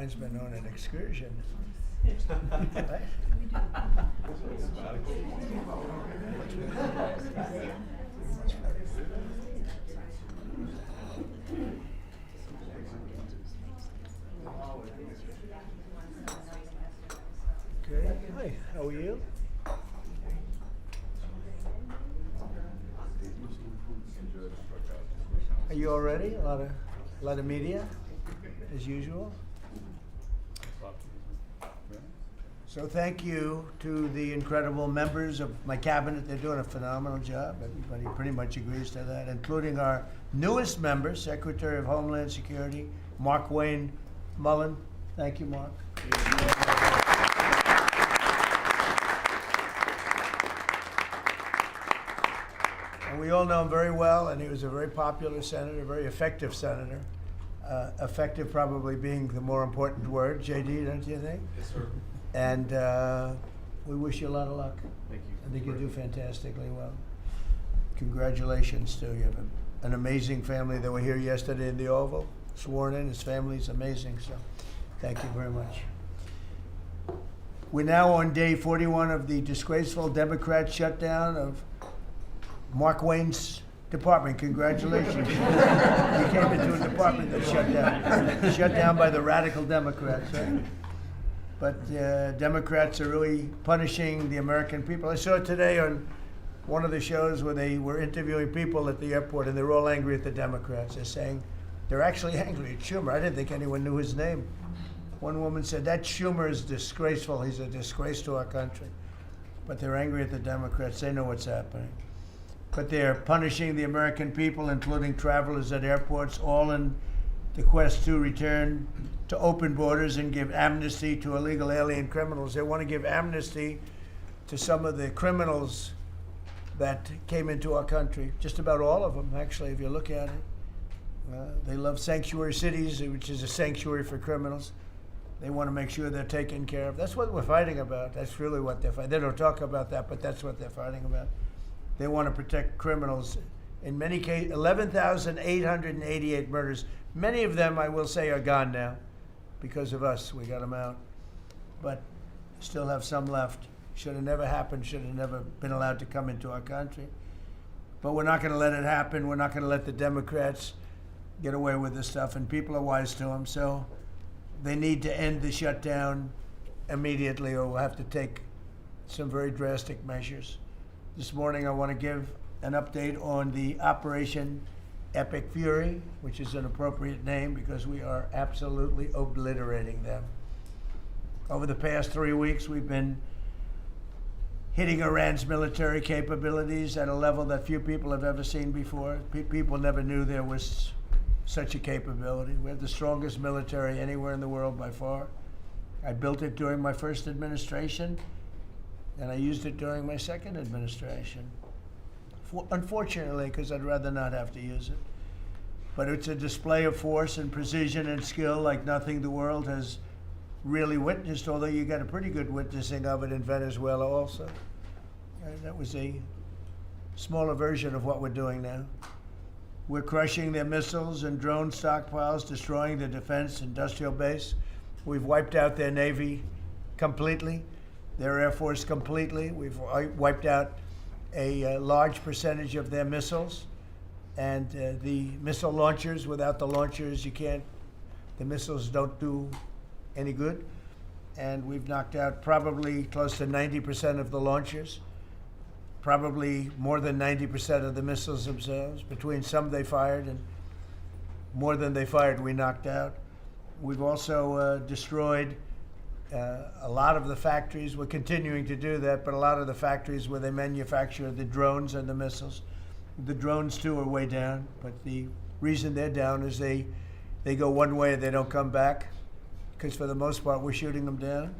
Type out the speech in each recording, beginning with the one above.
Mine's been on an excursion. Okay. Hi, how are you? Are you all ready? A lot of media, as usual. So thank you to the incredible members of my cabinet. They're doing a phenomenal job. Everybody pretty much agrees to that, including our newest member, Secretary of Homeland Security, Mark Wayne Mullen. Thank you, Mark. And we all know him very well, and he was a very popular senator, very effective senator. Effective probably being the more important word. JD, don't you think? Yes, sir. And we wish you a lot of luck. Thank you. I think you do fantastically well. Congratulations to you. You have an amazing family that were here yesterday in the Oval, sworn in. His family's amazing, so thank you very much. We're now on day 41 of the disgraceful Democrat shutdown of Mark Wayne's department. Congratulations. You came into a department that shut down by the radical Democrats, right? But Democrats are really punishing the American people. I saw today on one of the shows where they were interviewing people at the airport, and they're all angry at the Democrats. They're saying they're actually angry at Schumer. I didn't think anyone knew his name. One woman said, that Schumer is disgraceful. He's a disgrace to our country. But they're angry at the Democrats. They know what's happening. But they're punishing the American people, including travelers at airports, all in the quest to return to open borders and give amnesty to illegal alien criminals. They want to give amnesty to some of the criminals that came into our country, just about all of them, actually, if you look at it. They love sanctuary cities, which is a sanctuary for criminals. They want to make sure they're taken care of. That's what we're fighting about. That's really what they're fighting. They don't talk about that, but that's what they're fighting about. They want to protect criminals. In many cases, 11,888 murders. Many of them, I will say, are gone now because of us. We got them out. But still have some left. Should have never happened, should have never been allowed to come into our country. But we're not going to let it happen. We're not going to let the Democrats get away with this stuff, and people are wise to them. So they need to end the shutdown immediately, or we'll have to take some very drastic measures. This morning, I want to give an update on the Operation Epic Fury, which is an appropriate name because we are absolutely obliterating them. Over the past 3 weeks, we've been hitting Iran's military capabilities at a level that few people have ever seen before. People never knew there was such a capability. We have the strongest military anywhere in the world by far. I built it during my first administration, and I used it during my second administration. Unfortunately, because I'd rather not have to use it. But it's a display of force and precision and skill like nothing the world has really witnessed, although you got a pretty good witnessing of it in Venezuela also. That was a smaller version of what we're doing now. We're crushing their missiles and drone stockpiles, destroying the defense industrial base. We've wiped out their Navy completely, their Air Force completely. We've wiped out a large percentage of their missiles. And the missile launchers, without the launchers, the missiles don't do any good. And we've knocked out probably close to 90% of the launchers, probably more than 90% of the missiles themselves. Between some they fired and more than they fired, we knocked out. We've also destroyed a lot of the factories. We're continuing to do that, but a lot of the factories where they manufacture the drones and the missiles. The drones, too, are way down, but the reason they're down is they go one way and they don't come back, because for the most part, we're shooting them down.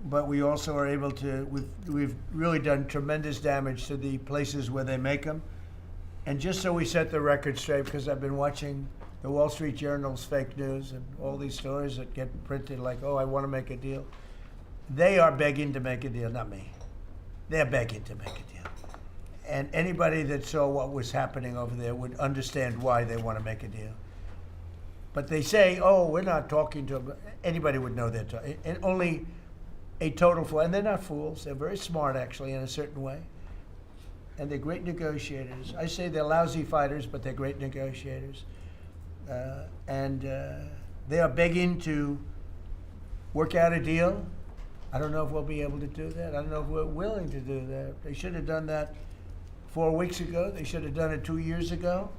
But we also are able to, we've really done tremendous damage to the places where they make them. And just so we set the record straight, because I've been watching the Wall Street Journal's fake news and all these stories that get printed like, oh, I want to make a deal. They are begging to make a deal, not me. They're begging to make a deal. And anybody that saw what was happening over there would understand why they want to make a deal. But they say, oh, we're not talking to them. Anybody would know that. And only a total fool. And they're not fools. They're very smart, actually, in a certain way. And they're great negotiators. I say they're lousy fighters, but they're great negotiators. They are begging to work out a deal. I don't know if we'll be able to do that. I don't know if we're willing to do that. They should have done that 4 weeks ago. They should have done it 2 years ago.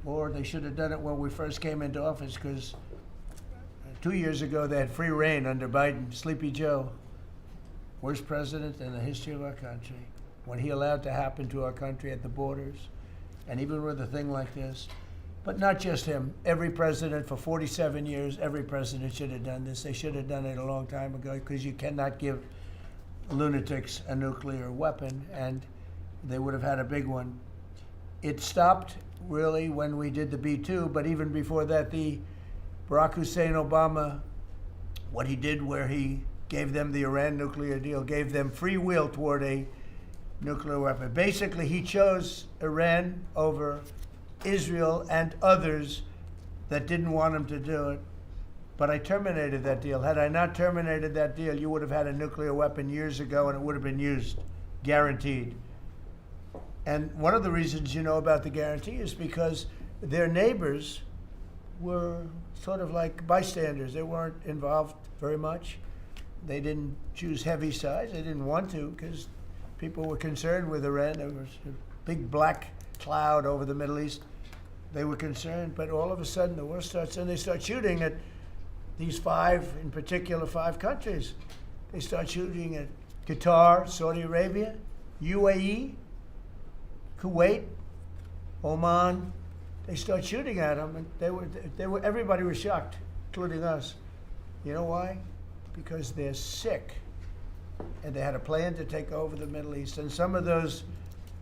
Or they should have done it when we first came into office, because 2 years ago they had free reign under Biden. Sleepy Joe, worst president in the history of our country. When he allowed to happen to our country at the borders, and even with a thing like this. But not just him. Every president for 47 years, every president should have done this. They should have done it a long time ago, because you cannot give lunatics a nuclear weapon, and they would have had a big one. It stopped really when we did the B-2, but even before that, the Barack Hussein Obama, what he did where he gave them the Iran nuclear deal, gave them free will toward a nuclear weapon. Basically, he chose Iran over Israel and others that didn't want him to do it. But I terminated that deal. Had I not terminated that deal, you would have had a nuclear weapon years ago, and it would have been used, guaranteed. And one of the reasons you know about the guarantee is because their neighbors were sort of like bystanders. They weren't involved very much. They didn't choose heavy sides. They didn't want to, because people were concerned with Iran. There was a big black cloud over the Middle East. They were concerned, but all of a sudden the war starts, and they start shooting at these five, in particular, 5 countries. They start shooting at Qatar, Saudi Arabia, UAE, Kuwait, Oman. They start shooting at them, and everybody was shocked, including us. You know why? Because they're sick, and they had a plan to take over the Middle East. And some of those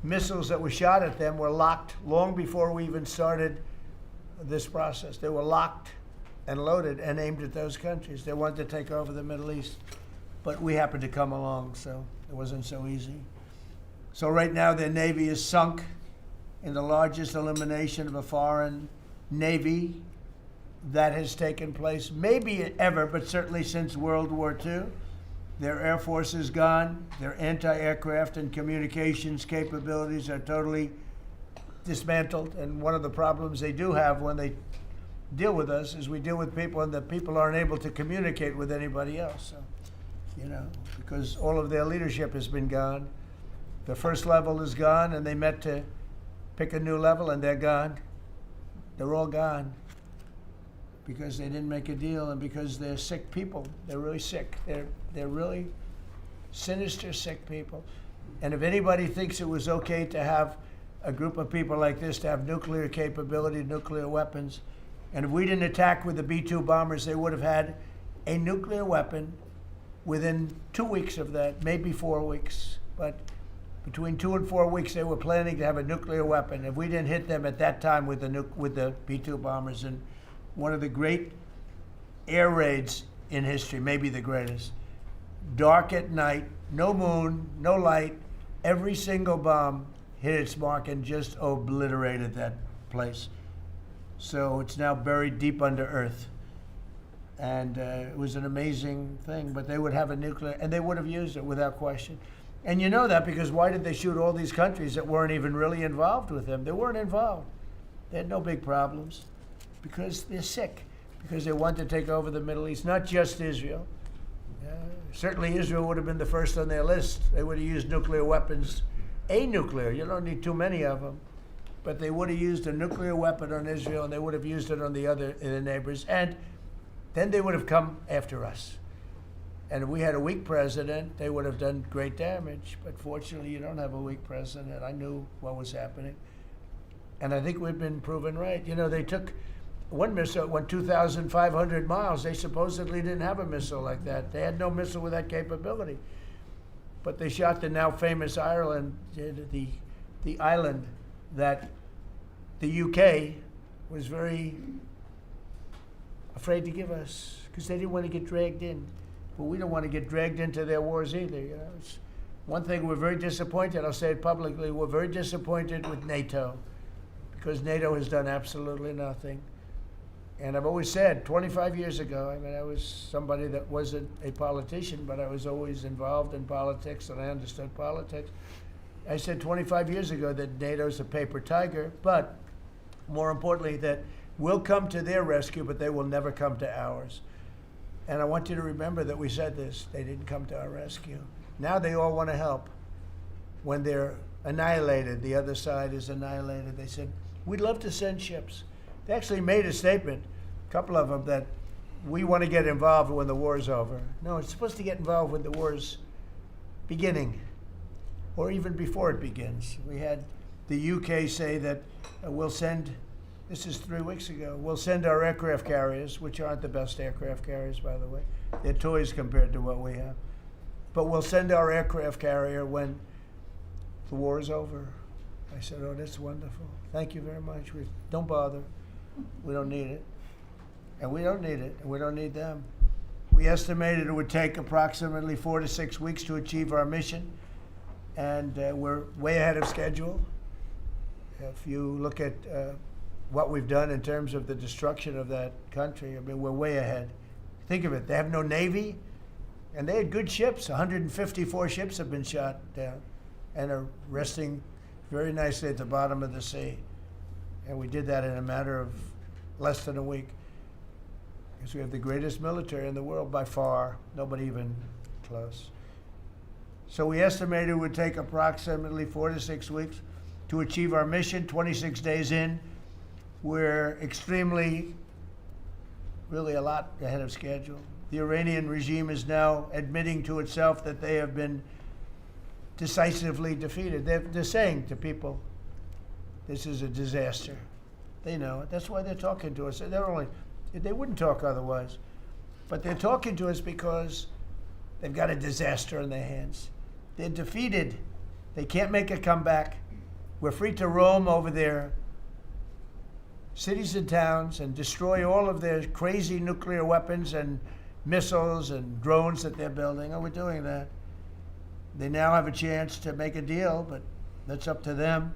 missiles that were shot at them were locked long before we even started this process. They were locked and loaded and aimed at those countries. They wanted to take over the Middle East, but we happened to come along, so it wasn't so easy. So right now their navy is sunk in the largest elimination of a foreign navy that has taken place, maybe ever, but certainly since World War II. Their air force is gone. Their anti-aircraft and communications capabilities are totally dismantled. And one of the problems they do have when they deal with us is we deal with people, and the people aren't able to communicate with anybody else. So, because all of their leadership has been gone. The first level is gone, and they met to pick a new level, and they're gone. They're all gone because they didn't make a deal, and because they're sick people. They're really sick. They're really sinister, sick people. And if anybody thinks it was okay to have a group of people like this to have nuclear capability, nuclear weapons, and if we didn't attack with the B-2 bombers, they would have had a nuclear weapon within 2 weeks of that, maybe 4 weeks. But between 2 and 4 weeks, they were planning to have a nuclear weapon. If we didn't hit them at that time with the B-2 bombers, and one of the great air raids in history, maybe the greatest, dark at night, no moon, no light, every single bomb hit its mark and just obliterated that place. So it's now buried deep under earth. And it was an amazing thing, but they would have a nuclear, and they would have used it without question. And you know that because why did they shoot all these countries that weren't even really involved with them? They weren't involved. They had no big problems because they're sick, because they want to take over the Middle East, not just Israel. Certainly Israel would have been the first on their list. They would have used nuclear weapons, a nuclear, you don't need too many of them, but they would have used a nuclear weapon on Israel, and they would have used it on the neighbors, and then they would have come after us. And if we had a weak president, they would have done great damage. But fortunately, you don't have a weak president. I knew what was happening. And I think we've been proven right. They took one missile, went 2,500 miles. They supposedly didn't have a missile like that. They had no missile with that capability. But they shot the now famous Ireland, the island that the UK was very afraid to give us because they didn't want to get dragged in. But we don't want to get dragged into their wars either. It's one thing we're very disappointed, I'll say it publicly, we're very disappointed with NATO because NATO has done absolutely nothing. And I've always said, 25 years ago, I mean, I was somebody that wasn't a politician, but I was always involved in politics and I understood politics. I said 25 years ago that NATO's a paper tiger, but more importantly, that we'll come to their rescue, but they will never come to ours. And I want you to remember that we said this. They didn't come to our rescue. Now they all want to help. When they're annihilated, the other side is annihilated, they said, we'd love to send ships. They actually made a statement, a couple of them, that we want to get involved when the war's over. No, it's supposed to get involved when the war's beginning, or even before it begins. We had the UK say that we'll send, this is 3 weeks ago, we'll send our aircraft carriers, which aren't the best aircraft carriers, by the way. They're toys compared to what we have. But we'll send our aircraft carrier when the war is over. I said, oh, that's wonderful. Thank you very much. Don't bother. We don't need it. And we don't need it, and we don't need them. We estimated it would take approximately 4 to 6 weeks to achieve our mission, and we're way ahead of schedule. If you look at what we've done in terms of the destruction of that country, I mean, we're way ahead. Think of it, they have no Navy, and they had good ships. 154 ships have been shot down and are resting very nicely at the bottom of the sea. And we did that in a matter of less than a week. Because we have the greatest military in the world by far, nobody even close. So we estimated it would take approximately 4 to 6 weeks to achieve our mission. 26 days in, we're extremely, really a lot ahead of schedule. The Iranian regime is now admitting to itself that they have been decisively defeated. They're saying to people, this is a disaster. They know it. That's why they're talking to us. They wouldn't talk otherwise. But they're talking to us because they've got a disaster in their hands. They're defeated. They can't make a comeback. We're free to roam over their cities and towns and destroy all of their crazy nuclear weapons and missiles and drones that they're building. Oh, we're doing that. They now have a chance to make a deal, but that's up to them.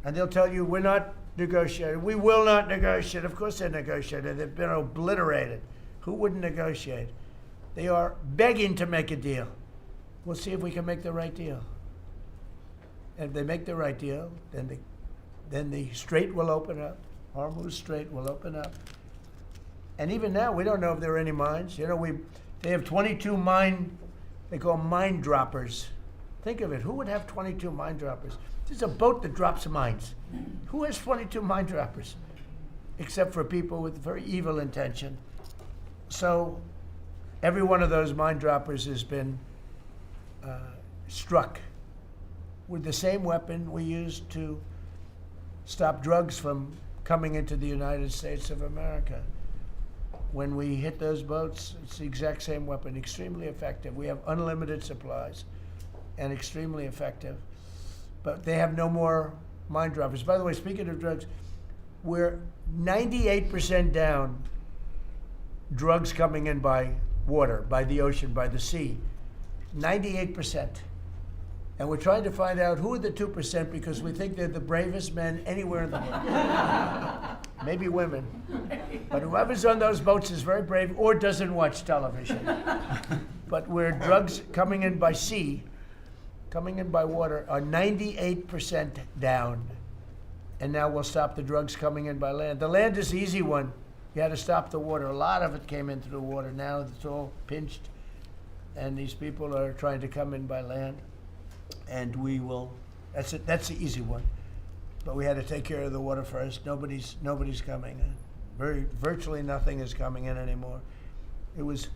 And they'll tell you, we're not negotiating. We will not negotiate. Of course they're negotiating. They've been obliterated. Who wouldn't negotiate? They are begging to make a deal. We'll see if we can make the right deal. And if they make the right deal, then the strait will open up. Hormuz Strait will open up. And even now, we don't know if there are any mines. You know, they have 22 they call mine droppers. Think of it. Who would have 22 mine droppers? There's a boat that drops mines. Who has 22 mine droppers? Except for people with very evil intention. So every one of those mine droppers has been struck with the same weapon we used to stop drugs from coming into the United States of America. When we hit those boats, it's the exact same weapon, extremely effective. We have unlimited supplies and extremely effective. But they have no more mine droppers. By the way, speaking of drugs, we're 98% down drugs coming in by water, by the ocean, by the sea. 98%. And we're trying to find out who are the 2% because we think they're the bravest men anywhere in the world. Maybe women. But whoever's on those boats is very brave or doesn't watch television. But where drugs coming in by sea, coming in by water, are 98% down. And now we'll stop the drugs coming in by land. The land is the easy one. You had to stop the water. A lot of it came in through water. Now it's all pinched. And these people are trying to come in by land. And we will, that's it. That's the easy one. But we had to take care of the water first. Nobody's coming in. Virtually nothing is coming in anymore. It was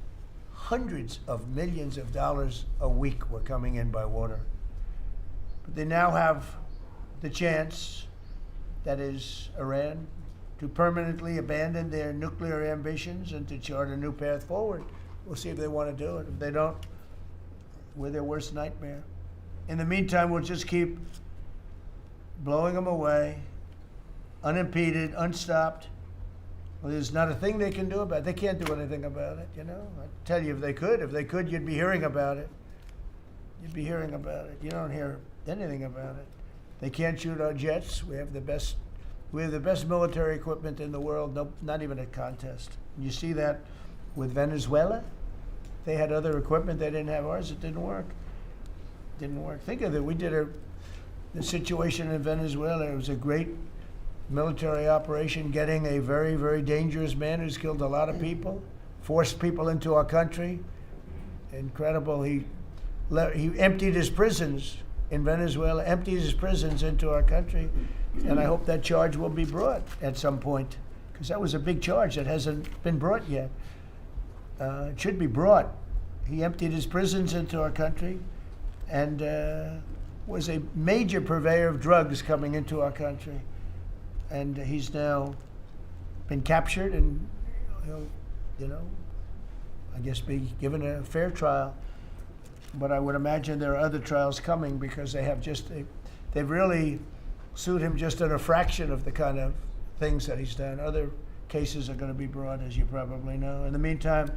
hundreds of millions of dollars a week were coming in by water. But they now have the chance, that is Iran, to permanently abandon their nuclear ambitions and to chart a new path forward. We'll see if they want to do it. If they don't, we're their worst nightmare. In the meantime, we'll just keep blowing them away, unimpeded, unstopped. Well, there's not a thing they can do about it. They can't do anything about it, you know. I tell you, if they could, you'd be hearing about it. You'd be hearing about it. You don't hear anything about it. They can't shoot our jets. We have the best We have the best military equipment in the world, no, not even a contest. You see that with Venezuela? They had other equipment, they didn't have ours, it didn't work. Didn't work. Think of it, we did the situation in Venezuela, it was a great military operation, getting a very, very dangerous man who's killed a lot of people, forced people into our country. Incredible. He emptied his prisons in Venezuela, emptied his prisons into our country, and I hope that charge will be brought at some point, because that was a big charge that hasn't been brought yet. It should be brought. He emptied his prisons into our country and was a major purveyor of drugs coming into our country. And he's now been captured and, I guess be given a fair trial. But I would imagine there are other trials coming, because they've really sued him just in a fraction of the kind of things that he's done. Other cases are going to be brought, as you probably know. In the meantime,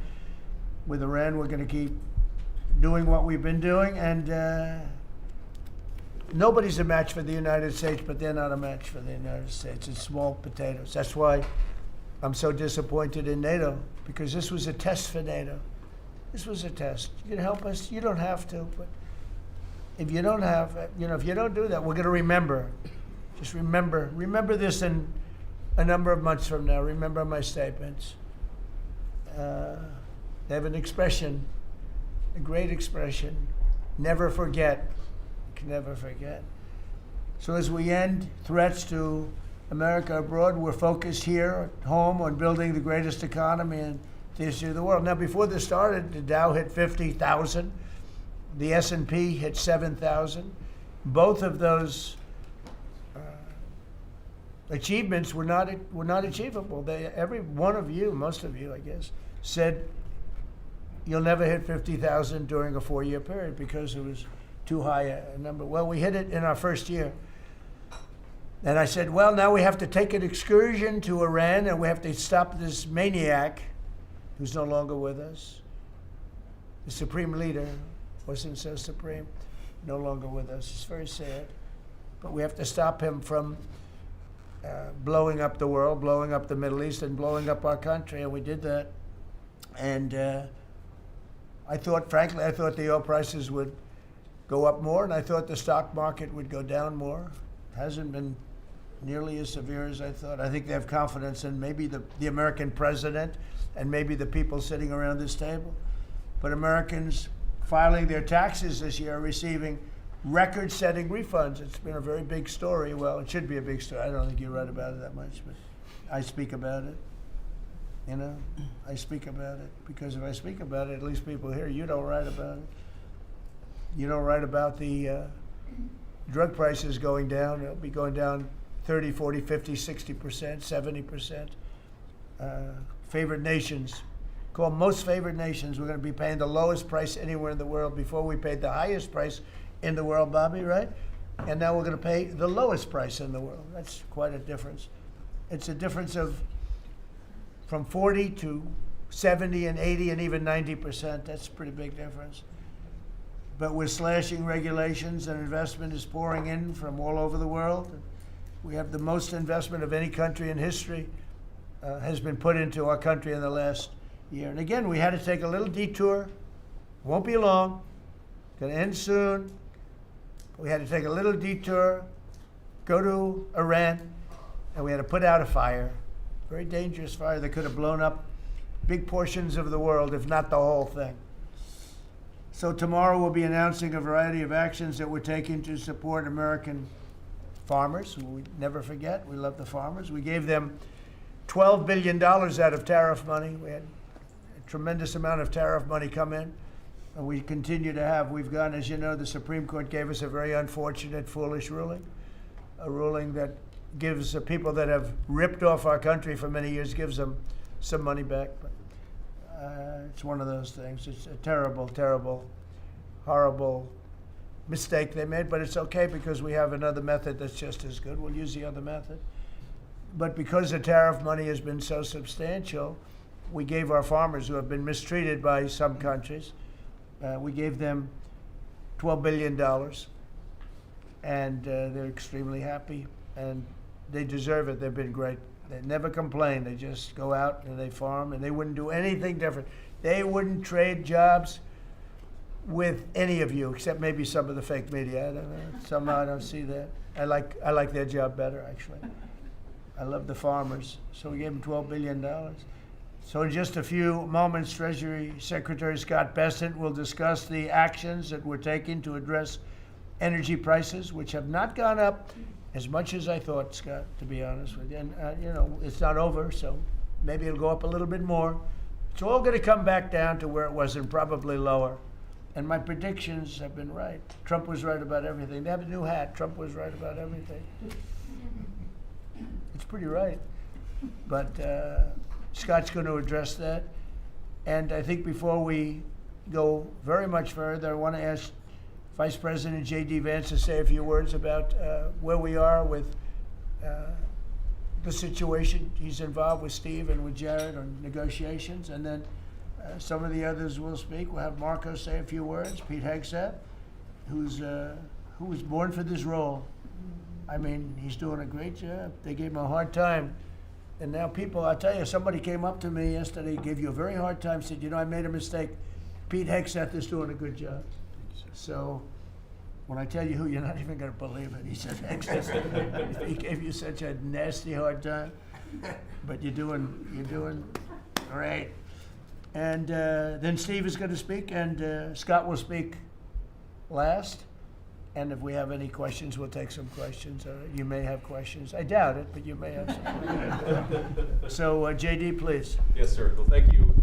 with Iran, we're going to keep doing what we've been doing, and nobody's a match for the United States, but they're not a match for the United States. It's small potatoes. That's why I'm so disappointed in NATO, because this was a test for NATO. This was a test. You can help us. You don't have to, but if you don't if you don't do that, we're going to remember. Just remember this in a number of months from now. Remember my statements. They have an expression, a great expression: never forget. Can never forget. So as we end threats to America abroad, we're focused here at home on building the greatest economy in the history of the world. Now, before this started, the Dow hit 50,000, the S&P hit 7,000. Both of those achievements were not achievable. Every one of you, most of you, I guess, said you'll never hit 50,000 during a 4-year period because it was too high a number. Well, we hit it in our first year. And I said, well, now we have to take an excursion to Iran, and we have to stop this maniac who's no longer with us. The supreme leader wasn't so supreme, no longer with us. It's very sad. But we have to stop him from blowing up the world, blowing up the Middle East, and blowing up our country, and we did that. And frankly, I thought the oil prices would go up more, and I thought the stock market would go down more. It hasn't been nearly as severe as I thought. I think they have confidence in maybe the American president and maybe the people sitting around this table. But Americans filing their taxes this year are receiving record-setting refunds. It's been a very big story. Well, it should be a big story. I don't think you write about it that much, but I speak about it. I speak about it because if I speak about it, at least people hear. You don't write about it. You don't write about the drug prices going down. It'll be going down 30, 40, 50, 60%, 70%. Favored nations, called most favored nations, we're going to be paying the lowest price anywhere in the world. Before we paid the highest price in the world, Bobby, right? And now we're going to pay the lowest price in the world. That's quite a difference. It's a difference of from 40 to 70 and 80 and even 90%. That's a pretty big difference. But we're slashing regulations, and investment is pouring in from all over the world. We have the most investment of any country in history has been put into our country in the last year. And again, we had to take a little detour. Won't be long. Going to end soon. We had to take a little detour, go to Iran, and we had to put out a fire. Very dangerous fire that could have blown up big portions of the world, if not the whole thing. So tomorrow we'll be announcing a variety of actions that we're taking to support American farmers, who we never forget. We love the farmers. We gave them $12 billion out of tariff money. We had a tremendous amount of tariff money come in, and we continue to have. We've gone, as you know, the Supreme Court gave us a very unfortunate, foolish ruling, a ruling that gives the people that have ripped off our country for many years, gives them some money back. But it's one of those things. It's a terrible, terrible, horrible mistake they made, but it's okay because we have another method that's just as good. We'll use the other method. But because the tariff money has been so substantial, we gave our farmers, who have been mistreated by some countries, we gave them $12 billion, and they're extremely happy. And they deserve it. They've been great. They never complain. They just go out and they farm, and they wouldn't do anything different. They wouldn't trade jobs with any of you, except maybe some of the fake media. I don't know. Somehow I don't see that. I like their job better, actually. I love the farmers. So we gave them $12 billion. So in just a few moments, Treasury Secretary Scott Bessent will discuss the actions that we're taking to address energy prices, which have not gone up as much as I thought, Scott, to be honest with you. And, it's not over, so maybe it'll go up a little bit more. It's all going to come back down to where it was and probably lower. And my predictions have been right. Trump was right about everything. They have a new hat. Trump was right about everything. It's pretty right. But Scott's going to address that. And I think before we go very much further, I want to ask Vice President J.D. Vance to say a few words about where we are with the situation. He's involved with Steve and with Jared on negotiations. And then some of the others will speak. We'll have Marco say a few words. Pete Hegseth, who was born for this role. I mean, he's doing a great job. They gave him a hard time. And now people, I'll tell you, somebody came up to me yesterday, gave you a very hard time, said, I made a mistake. Pete Hegseth is doing a good job. So when I tell you who, you're not even going to believe it. He said Hegseth. He gave you such a nasty hard time. But you're doing great. And then Steve is going to speak, and Scott will speak last. And if we have any questions, we'll take some questions. You may have questions. I doubt it, but you may have some. So, JD, please. Yes, sir. Well, thank you.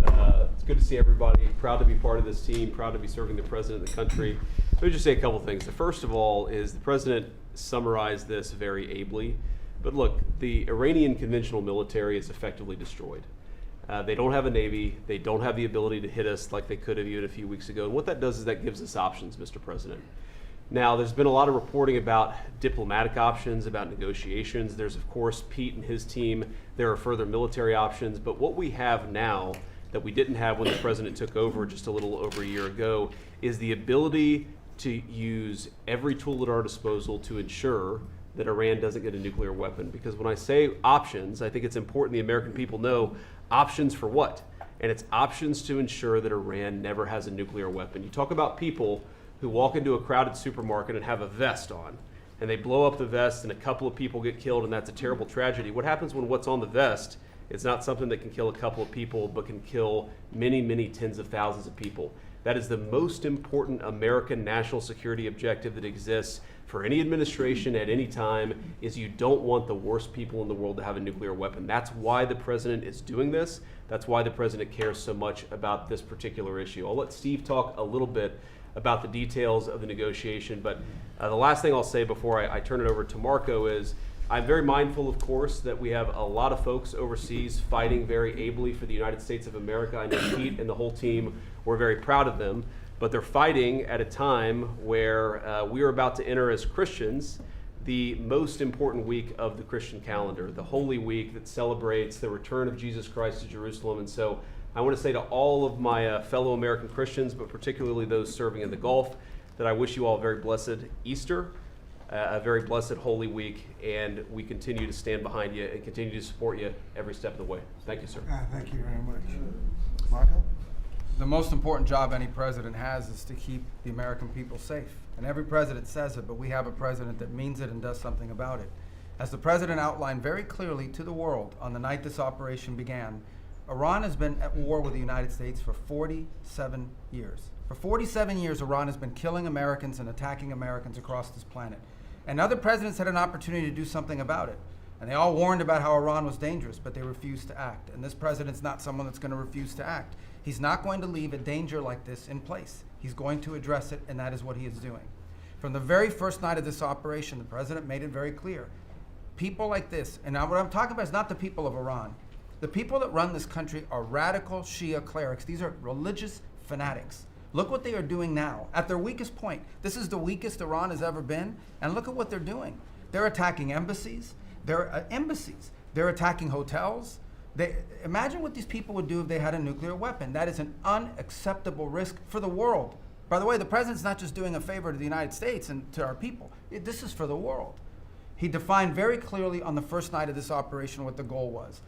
It's good to see everybody. Proud to be part of this team. Proud to be serving the president of the country. Let me just say a couple things. The first of all is the president summarized this very ably. But look, the Iranian conventional military is effectively destroyed. They don't have a navy. They don't have the ability to hit us like they could have even a few weeks ago. And what that does is that gives us options, Mr. President. Now, there's been a lot of reporting about diplomatic options, about negotiations. There's, of course, Pete and his team. There are further military options. But what we have now that we didn't have when the president took over just a little over a year ago is the ability to use every tool at our disposal to ensure that Iran doesn't get a nuclear weapon. Because when I say options, I think it's important the American people know options for what? And it's options to ensure that Iran never has a nuclear weapon. You talk about people who walk into a crowded supermarket and have a vest on, and they blow up the vest and a couple of people get killed, and that's a terrible tragedy. What happens when what's on the vest is not something that can kill a couple of people, but can kill many, many tens of thousands of people? That is the most important American national security objective that exists for any administration at any time, is you don't want the worst people in the world to have a nuclear weapon. That's why the president is doing this. That's why the president cares so much about this particular issue. I'll let Steve talk a little bit about the details of the negotiation, but the last thing I'll say before I turn it over to Marco is I'm very mindful, of course, that we have a lot of folks overseas fighting very ably for the United States of America. I know Pete and the whole team, we're very proud of them, but they're fighting at a time where we are about to enter as Christians the most important week of the Christian calendar, the Holy Week that celebrates the return of Jesus Christ to Jerusalem. And so I want to say to all of my fellow American Christians, but particularly those serving in the Gulf, that I wish you all a very blessed Easter, a very blessed Holy Week, and we continue to stand behind you and continue to support you every step of the way. Thank you, sir. Thank you very much. Marco? The most important job any president has is to keep the American people safe. And every president says it, but we have a president that means it and does something about it. As the president outlined very clearly to the world on the night this operation began, Iran has been at war with the United States for 47 years. For 47 years, Iran has been killing Americans and attacking Americans across this planet. And other presidents had an opportunity to do something about it. And they all warned about how Iran was dangerous, but they refused to act. And this president's not someone that's going to refuse to act. He's not going to leave a danger like this in place. He's going to address it, and that is what he is doing. From the very first night of this operation, the president made it very clear. People like this, and now what I'm talking about is not the people of Iran. The people that run this country are radical Shia clerics. These are religious fanatics. Look what they are doing now. At their weakest point, this is the weakest Iran has ever been, and look at what they're doing. They're attacking embassies. They're attacking hotels. Imagine what these people would do if they had a nuclear weapon. That is an unacceptable risk for the world. By the way, the president's not just doing a favor to the United States and to our people. This is for the world. He defined very clearly on the first night of this operation what the goal was.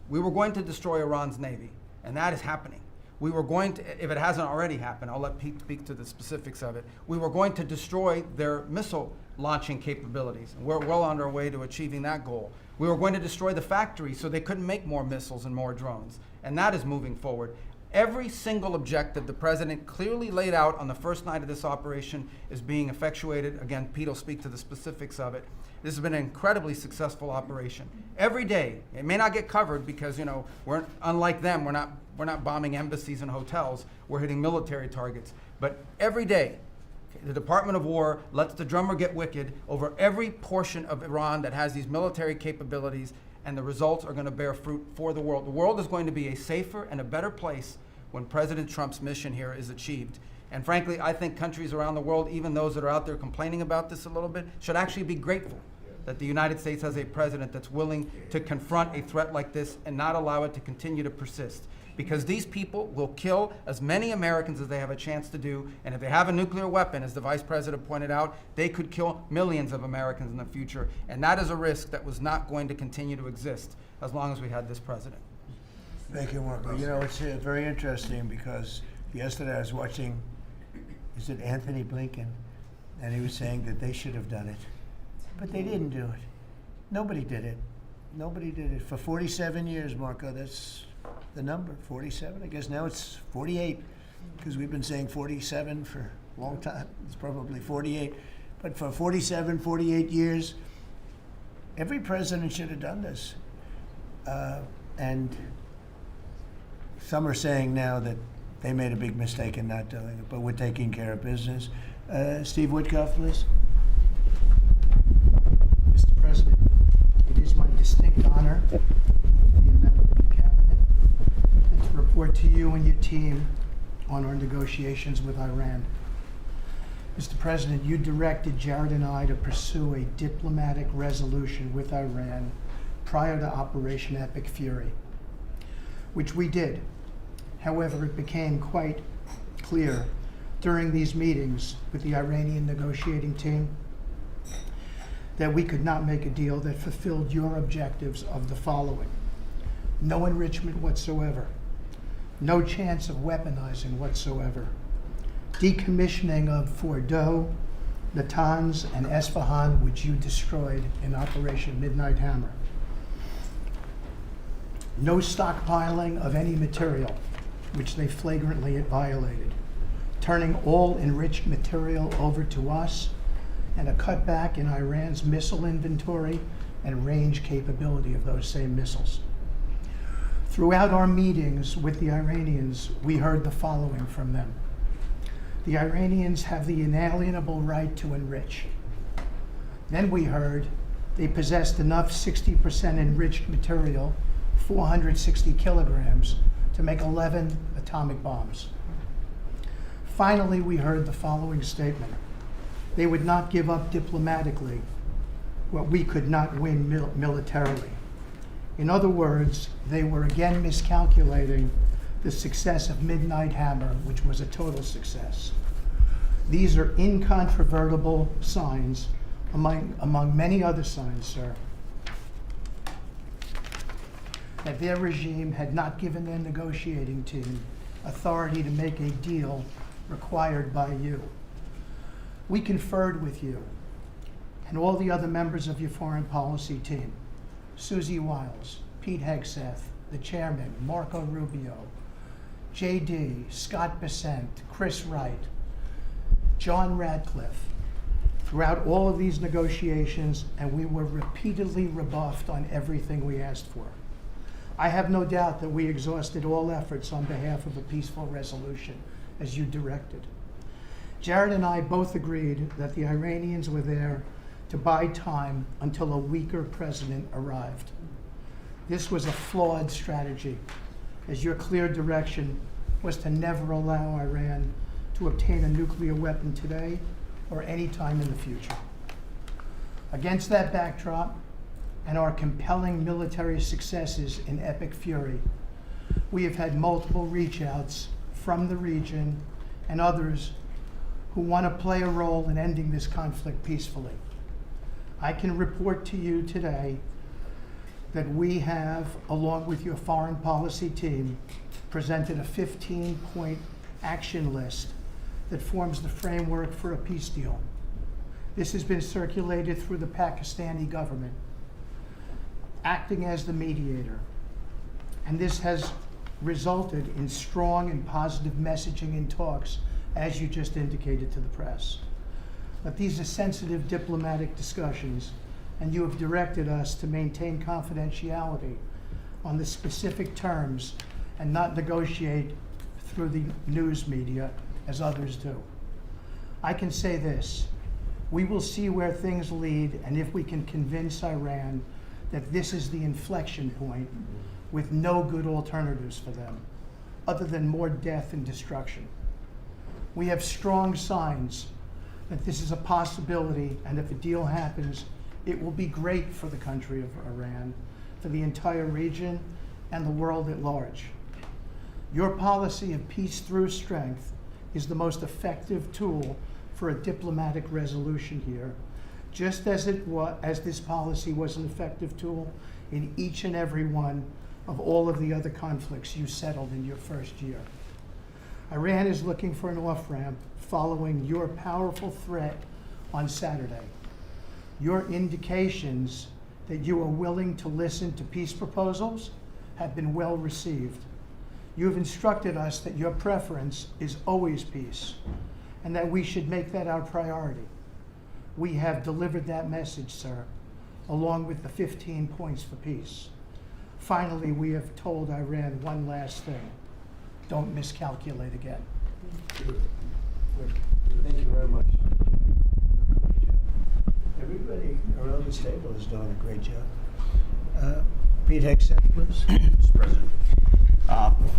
We were going to destroy Iran's navy, and that is happening. We were going to, if it hasn't already happened, I'll let Pete speak to the specifics of it. We were going to destroy their missile launching capabilities, and we're well on our way to achieving that goal. We were going to destroy the factory so they couldn't make more missiles and more drones, and that is moving forward. Every single objective the president clearly laid out on the first night of this operation is being effectuated. Again, Pete will speak to the specifics of it. This has been an incredibly successful operation. Every day, it may not get covered because, you know, we're unlike them. We're not bombing embassies and hotels. We're hitting military targets. But every day, the Department of War lets the drummer get wicked over every portion of Iran that has these military capabilities, and the results are going to bear fruit for the world. The world is going to be a safer and a better place when President Trump's mission here is achieved. And frankly, I think countries around the world, even those that are out there complaining about this a little bit, should actually be grateful that the United States has a president that's willing to confront a threat like this and not allow it to continue to persist. Because these people will kill as many Americans as they have a chance to do, and if they have a nuclear weapon, as the Vice President pointed out, they could kill millions of Americans in the future, and that is a risk that was not going to continue to exist as long as we had this president. Thank you, Marco. You know, it's very interesting because yesterday I was watching, is it Anthony Blinken? And he was saying that they should have done it. But they didn't do it. Nobody did it. Nobody did it. For 47 years, Marco, that's the number, 47. I guess now it's 48 because we've been saying 47 for a long time. It's probably 48. But for 47, 48 years, every president should have done this. And some are saying now that they made a big mistake in not doing it, but we're taking care of business. Steve Woodcock, please. Mr. President, it is my distinct honor to be a member of your cabinet and to report to you and your team on our negotiations with Iran. Mr. President, you directed Jared and I to pursue a diplomatic resolution with Iran prior to Operation Epic Fury, which we did. However, it became quite clear during these meetings with the Iranian negotiating team that we could not make a deal that fulfilled your objectives of the following: no enrichment whatsoever, no chance of weaponizing whatsoever, decommissioning of Fordow, Natanz, and Esfahan, which you destroyed in Operation Midnight Hammer, no stockpiling of any material, which they flagrantly violated, turning all enriched material over to us, and a cutback in Iran's missile inventory and range capability of those same missiles. Throughout our meetings with the Iranians, we heard the following from them. The Iranians have the inalienable right to enrich. Then we heard they possessed enough 60% enriched material, 460 kilograms, to make 11 atomic bombs. Finally, we heard the following statement. They would not give up diplomatically what we could not win militarily. In other words, they were again miscalculating the success of Midnight Hammer, which was a total success. These are incontrovertible signs among many other signs, sir, that their regime had not given their negotiating team authority to make a deal required by you. We conferred with you and all the other members of your foreign policy team, Susie Wiles, Pete Hegseth, the chairman, Marco Rubio, JD, Scott Bessent, Chris Wright, John Radcliffe, throughout all of these negotiations, and we were repeatedly rebuffed on everything we asked for. I have no doubt that we exhausted all efforts on behalf of a peaceful resolution, as you directed. Jared and I both agreed that the Iranians were there to buy time until a weaker president arrived. This was a flawed strategy, as your clear direction was to never allow Iran to obtain a nuclear weapon today or any time in the future. Against that backdrop, and our compelling military successes in Epic Fury, we have had multiple reach-outs from the region and others who want to play a role in ending this conflict peacefully. I can report to you today that we have, along with your foreign policy team, presented a 15-point action list that forms the framework for a peace deal. This has been circulated through the Pakistani government, acting as the mediator. And this has resulted in strong and positive messaging in talks, as you just indicated to the press. But these are sensitive diplomatic discussions, and you have directed us to maintain confidentiality on the specific terms and not negotiate through the news media as others do. I can say this: we will see where things lead, and if we can convince Iran that this is the inflection point with no good alternatives for them, other than more death and destruction. We have strong signs that this is a possibility, and if a deal happens, it will be great for the country of Iran, for the entire region, and the world at large. Your policy of peace through strength is the most effective tool for a diplomatic resolution here, just as this policy was an effective tool in each and every one of all of the other conflicts you settled in your first year. Iran is looking for an off-ramp following your powerful threat on Saturday. Your indications that you are willing to listen to peace proposals have been well received. You have instructed us that your preference is always peace, and that we should make that our priority. We have delivered that message, sir, along with the 15 points for peace. Finally, we have told Iran one last thing: don't miscalculate again. Thank you very much. Everybody around this table is doing a great job. Pete Hegseth, please. Mr. President.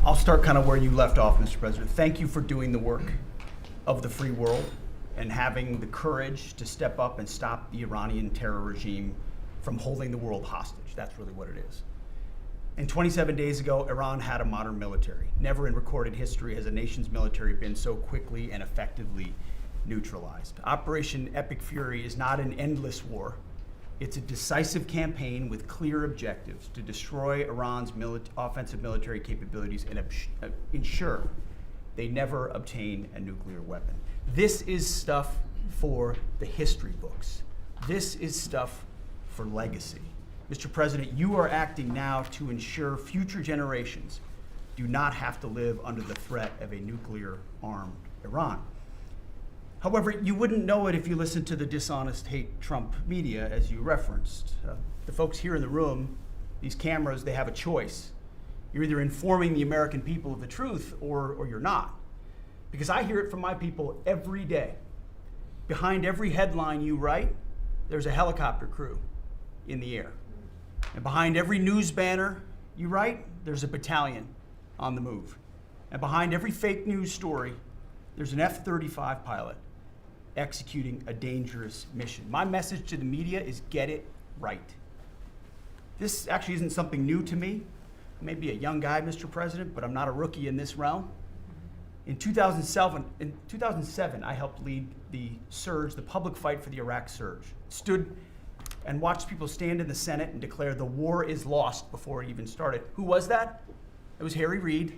I'll start kind of where you left off, Mr. President. Thank you for doing the work of the free world and having the courage to step up and stop the Iranian terror regime from holding the world hostage. That's really what it is. And 27 days ago, Iran had a modern military. Never in recorded history has a nation's military been so quickly and effectively neutralized. Operation Epic Fury is not an endless war. It's a decisive campaign with clear objectives to destroy Iran's offensive military capabilities and ensure they never obtain a nuclear weapon. This is stuff for the history books. This is stuff for legacy. Mr. President, you are acting now to ensure future generations do not have to live under the threat of a nuclear-armed Iran. However, you wouldn't know it if you listened to the dishonest hate Trump media, as you referenced. The folks here in the room, these cameras, they have a choice. You're either informing the American people of the truth or you're not. Because I hear it from my people every day. Behind every headline you write, there's a helicopter crew in the air. And behind every news banner you write, there's a battalion on the move. And behind every fake news story, there's an F-35 pilot executing a dangerous mission. My message to the media is get it right. This actually isn't something new to me. I may be a young guy, Mr. President, but I'm not a rookie in this realm. In 2007, I helped lead the surge, the public fight for the Iraq surge. Stood and watched people stand in the Senate and declare the war is lost before it even started. Who was that? It was Harry Reid.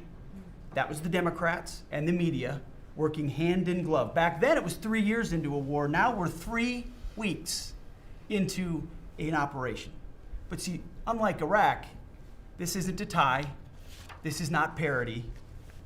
That was the Democrats and the media working hand in glove. Back then it was 3 years into a war. Now we're 3 weeks into an operation. But see, unlike Iraq, this isn't a tie. This is not parity.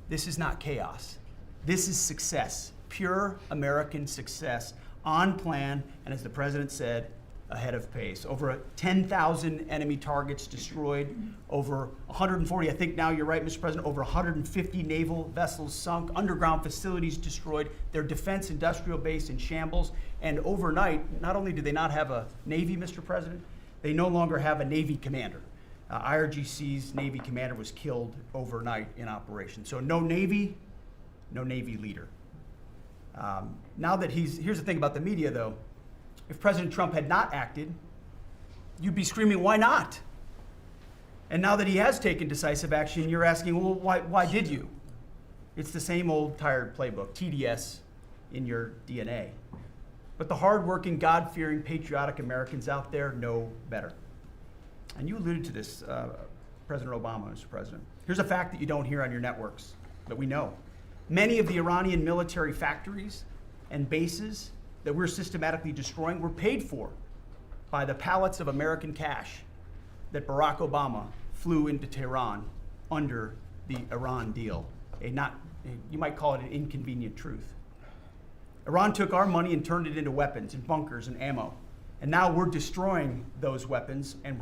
This is not chaos. This is success, pure American success, on plan, and as the president said, ahead of pace. Over 10,000 enemy targets destroyed, over 140, I think now you're right, Mr. President, over 150 naval vessels sunk, underground facilities destroyed, their defense industrial base in shambles, and overnight, not only do they not have a Navy, Mr. President, they no longer have a Navy commander. IRGC's Navy commander was killed overnight in operation. So no Navy leader. Now that here's the thing about the media though, if President Trump had not acted, you'd be screaming, why not? And now that he has taken decisive action, you're asking, well, why did you? It's the same old tired playbook, TDS in your DNA. But the hardworking, God-fearing, patriotic Americans out there know better. And you alluded to this, President Obama, Mr. President. Here's a fact that you don't hear on your networks, that we know. Many of the Iranian military factories and bases that we're systematically destroying were paid for by the pallets of American cash that Barack Obama flew into Tehran under the Iran deal. You might call it an inconvenient truth. Iran took our money and turned it into weapons and bunkers and ammo. And now we're destroying those weapons, and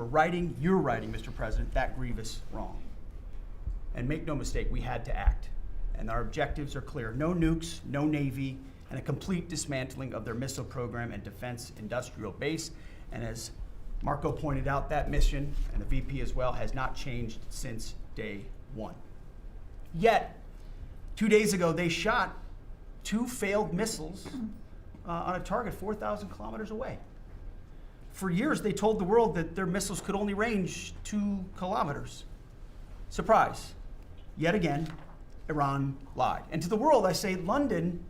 you're righting, Mr. President, that grievous wrong. And make no mistake, we had to act. And our objectives are clear. No nukes, no Navy, and a complete dismantling of their missile program and defense industrial base. And as Marco pointed out, that mission, and the VP as well, has not changed since day one. Yet, 2 days ago, they shot 2 failed missiles on a target 4,000 kilometers away. For years, they told the world that their missiles could only range 2 kilometers. Surprise. Yet again, Iran lied. And to the world, I say London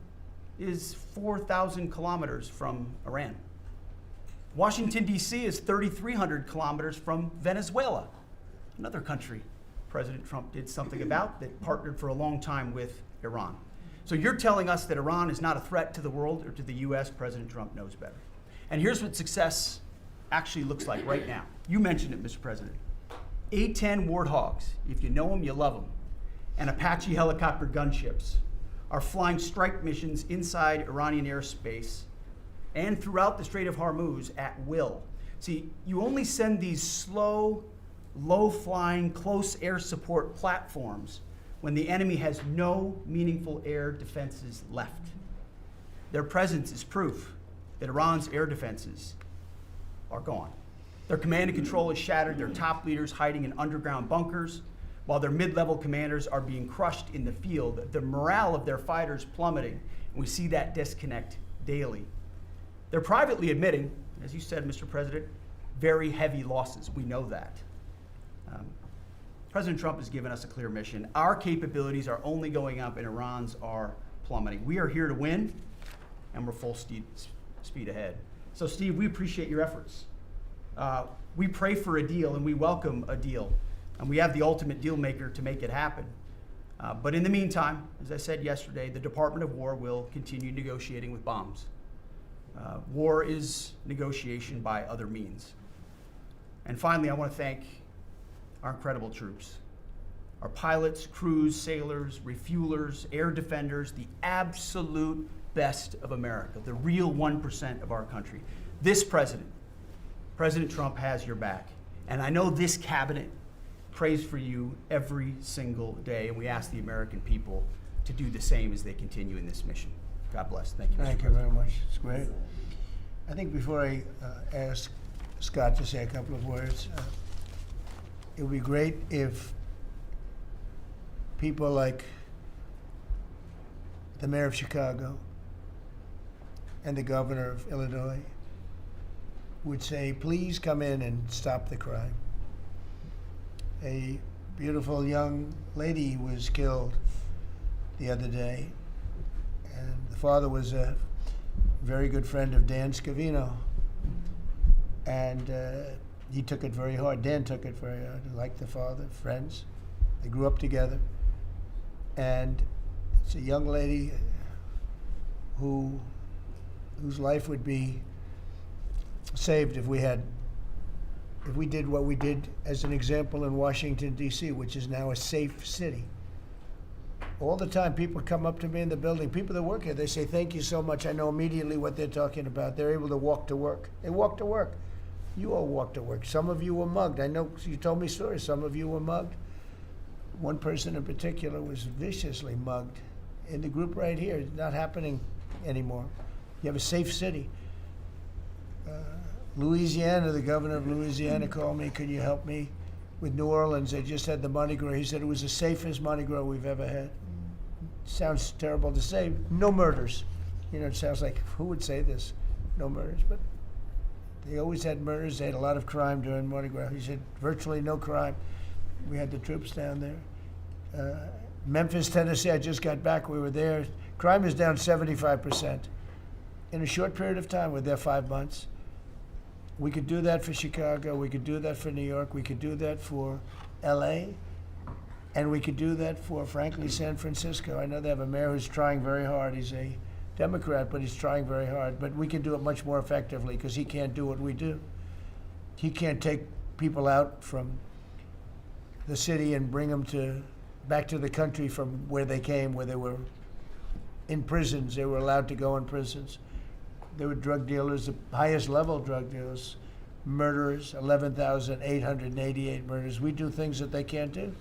is 4,000 kilometers from Iran. Washington, D.C. is 3,300 kilometers from Venezuela, another country President Trump did something about that partnered for a long time with Iran. So you're telling us that Iran is not a threat to the world or to the U.S. President Trump knows better. And here's what success actually looks like right now. You mentioned it, Mr. President. A-10 Warthogs, if you know them, you love them, and Apache helicopter gunships are flying strike missions inside Iranian airspace and throughout the Strait of Hormuz at will. See, you only send these slow, low-flying, close air support platforms when the enemy has no meaningful air defenses left. Their presence is proof that Iran's air defenses are gone. Their command and control is shattered, their top leaders hiding in underground bunkers, while their mid-level commanders are being crushed in the field. The morale of their fighters plummeting, and we see that disconnect daily. They're privately admitting, as you said, Mr. President, very heavy losses. We know that. President Trump has given us a clear mission. Our capabilities are only going up and Iran's are plummeting. We are here to win, and we're full speed ahead. So, Steve, we appreciate your efforts. We pray for a deal, and we welcome a deal. And we have the ultimate deal maker to make it happen. But in the meantime, as I said yesterday, the Department of War will continue negotiating with bombs. War is negotiation by other means. And finally, I want to thank our incredible troops, our pilots, crews, sailors, refuelers, air defenders, the absolute best of America, the real 1% of our country. This president, President Trump, has your back. And I know this cabinet prays for you every single day, and we ask the American people to do the same as they continue in this mission. God bless. Thank you, Mr. Thank you very much. It's great. I think before I ask Scott to say a couple of words, it would be great if people like the mayor of Chicago and the governor of Illinois would say, please come in and stop the crime. A beautiful young lady was killed the other day, and the father was a very good friend of Dan Scavino, and he took it very hard. Dan took it very hard. He liked the father, friends. They grew up together, and it's a young lady whose life would be saved if we did what we did as an example in Washington, D.C., which is now a safe city. All the time, people come up to me in the building, people that work here, they say, thank you so much. I know immediately what they're talking about. They're able to walk to work. They walk to work. You all walk to work. Some of you were mugged. I know you told me stories. Some of you were mugged. One person in particular was viciously mugged in the group right here. It's not happening anymore. You have a safe city. Louisiana, the governor of Louisiana called me, could you help me with New Orleans? They just had the Mardi Gras. He said it was the safest Mardi Gras we've ever had. Sounds terrible to say. No murders. You know, it sounds like, who would say this? No murders. But they always had murders. They had a lot of crime during Mardi Gras. He said virtually no crime. We had the troops down there. Memphis, Tennessee, I just got back. We were there. Crime is down 75%. in a short period of time. We're there 5 months. We could do that for Chicago. We could do that for New York. We could do that for LA. And we could do that for, frankly, San Francisco. I know they have a mayor who's trying very hard. He's a Democrat, but he's trying very hard. But we can do it much more effectively because he can't do what we do. He can't take people out from the city and bring them back to the country from where they came, where they were in prisons. They were allowed to go in prisons. They were drug dealers, the highest level drug dealers, murderers, 11,888 murders. We do things that they can't do.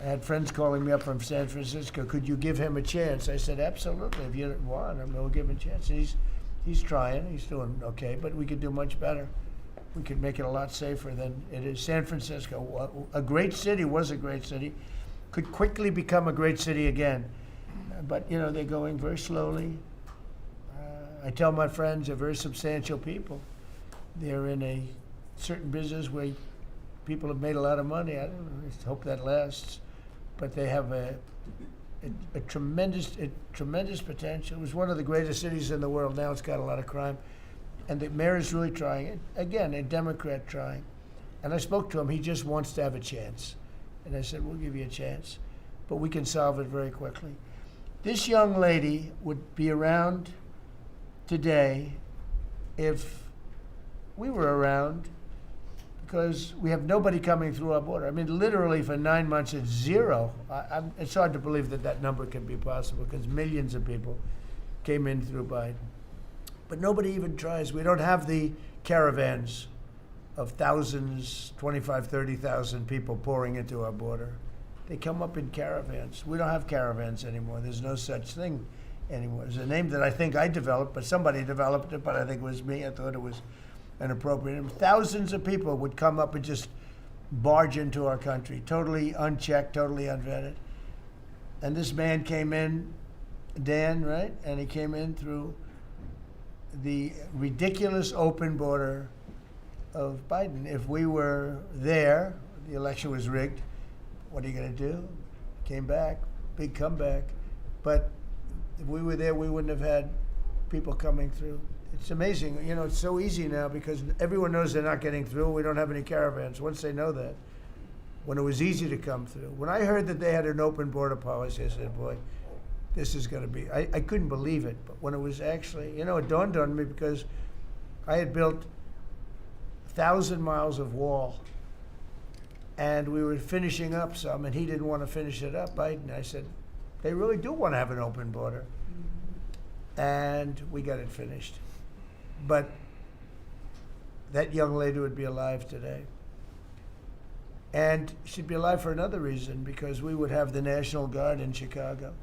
I had friends calling me up from San Francisco. Could you give him a chance? I said, absolutely. If you want, we'll give him a chance. And he's trying. He's doing okay, but we could do much better. We could make it a lot safer than it is. San Francisco, a great city, was a great city, could quickly become a great city again. But, they're going very slowly. I tell my friends, they're very substantial people. They're in a certain business where people have made a lot of money. I hope that lasts. But they have a tremendous potential. It was one of the greatest cities in the world. Now it's got a lot of crime. And the mayor is really trying. Again, a Democrat trying. And I spoke to him. He just wants to have a chance. And I said, we'll give you a chance. But we can solve it very quickly. This young lady would be around today if we were around, because we have nobody coming through our border. I mean, literally for 9 months, it's zero. It's hard to believe that number can be possible because millions of people came in through Biden. But nobody even tries. We don't have the caravans of thousands, 25, 30,000 people pouring into our border. They come up in caravans. We don't have caravans anymore. There's no such thing anymore. There's a name that I think I developed, but somebody developed it, but I think it was me. I thought it was an appropriate name. Thousands of people would come up and just barge into our country, totally unchecked, totally unvetted. And this man came in, Dan, right? And he came in through the ridiculous open border of Biden. If we were there, the election was rigged. What are you going to do? Came back, big comeback. But if we were there, we wouldn't have had people coming through. It's amazing. It's so easy now because everyone knows they're not getting through. We don't have any caravans. Once they know that, when it was easy to come through. When I heard that they had an open border policy, I said, boy, this is going to be, I couldn't believe it. But when it was actually, it dawned on me because I had built 1,000 miles of wall. And we were finishing up some, and he didn't want to finish it up, Biden. I said, they really do want to have an open border. And we got it finished. But that young lady would be alive today. And she'd be alive for another reason, because we would have the National Guard in Chicago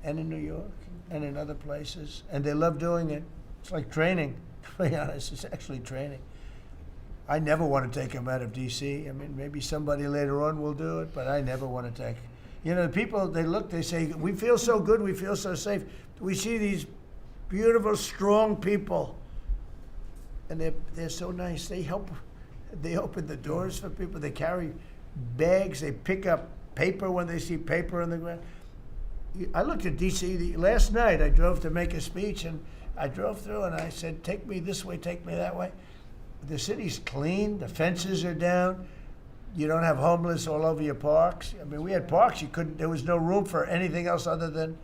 and in New York and in other places. And they love doing it. It's like training, to be honest. It's actually training. I never want to take them out of D.C. I mean, maybe somebody later on will do it, but I never want to take. The people, they say, we feel so good, we feel so safe. We see these beautiful, strong people, and they're so nice. They open the doors for people. They carry bags. They pick up paper when they see paper on the ground. I looked at D.C. last night. I drove to make a speech, and I drove through, and I said, take me this way, take me that way. The city's clean. The fences are down. You don't have homeless all over your parks. I mean, we had parks. There was no room for anything else other than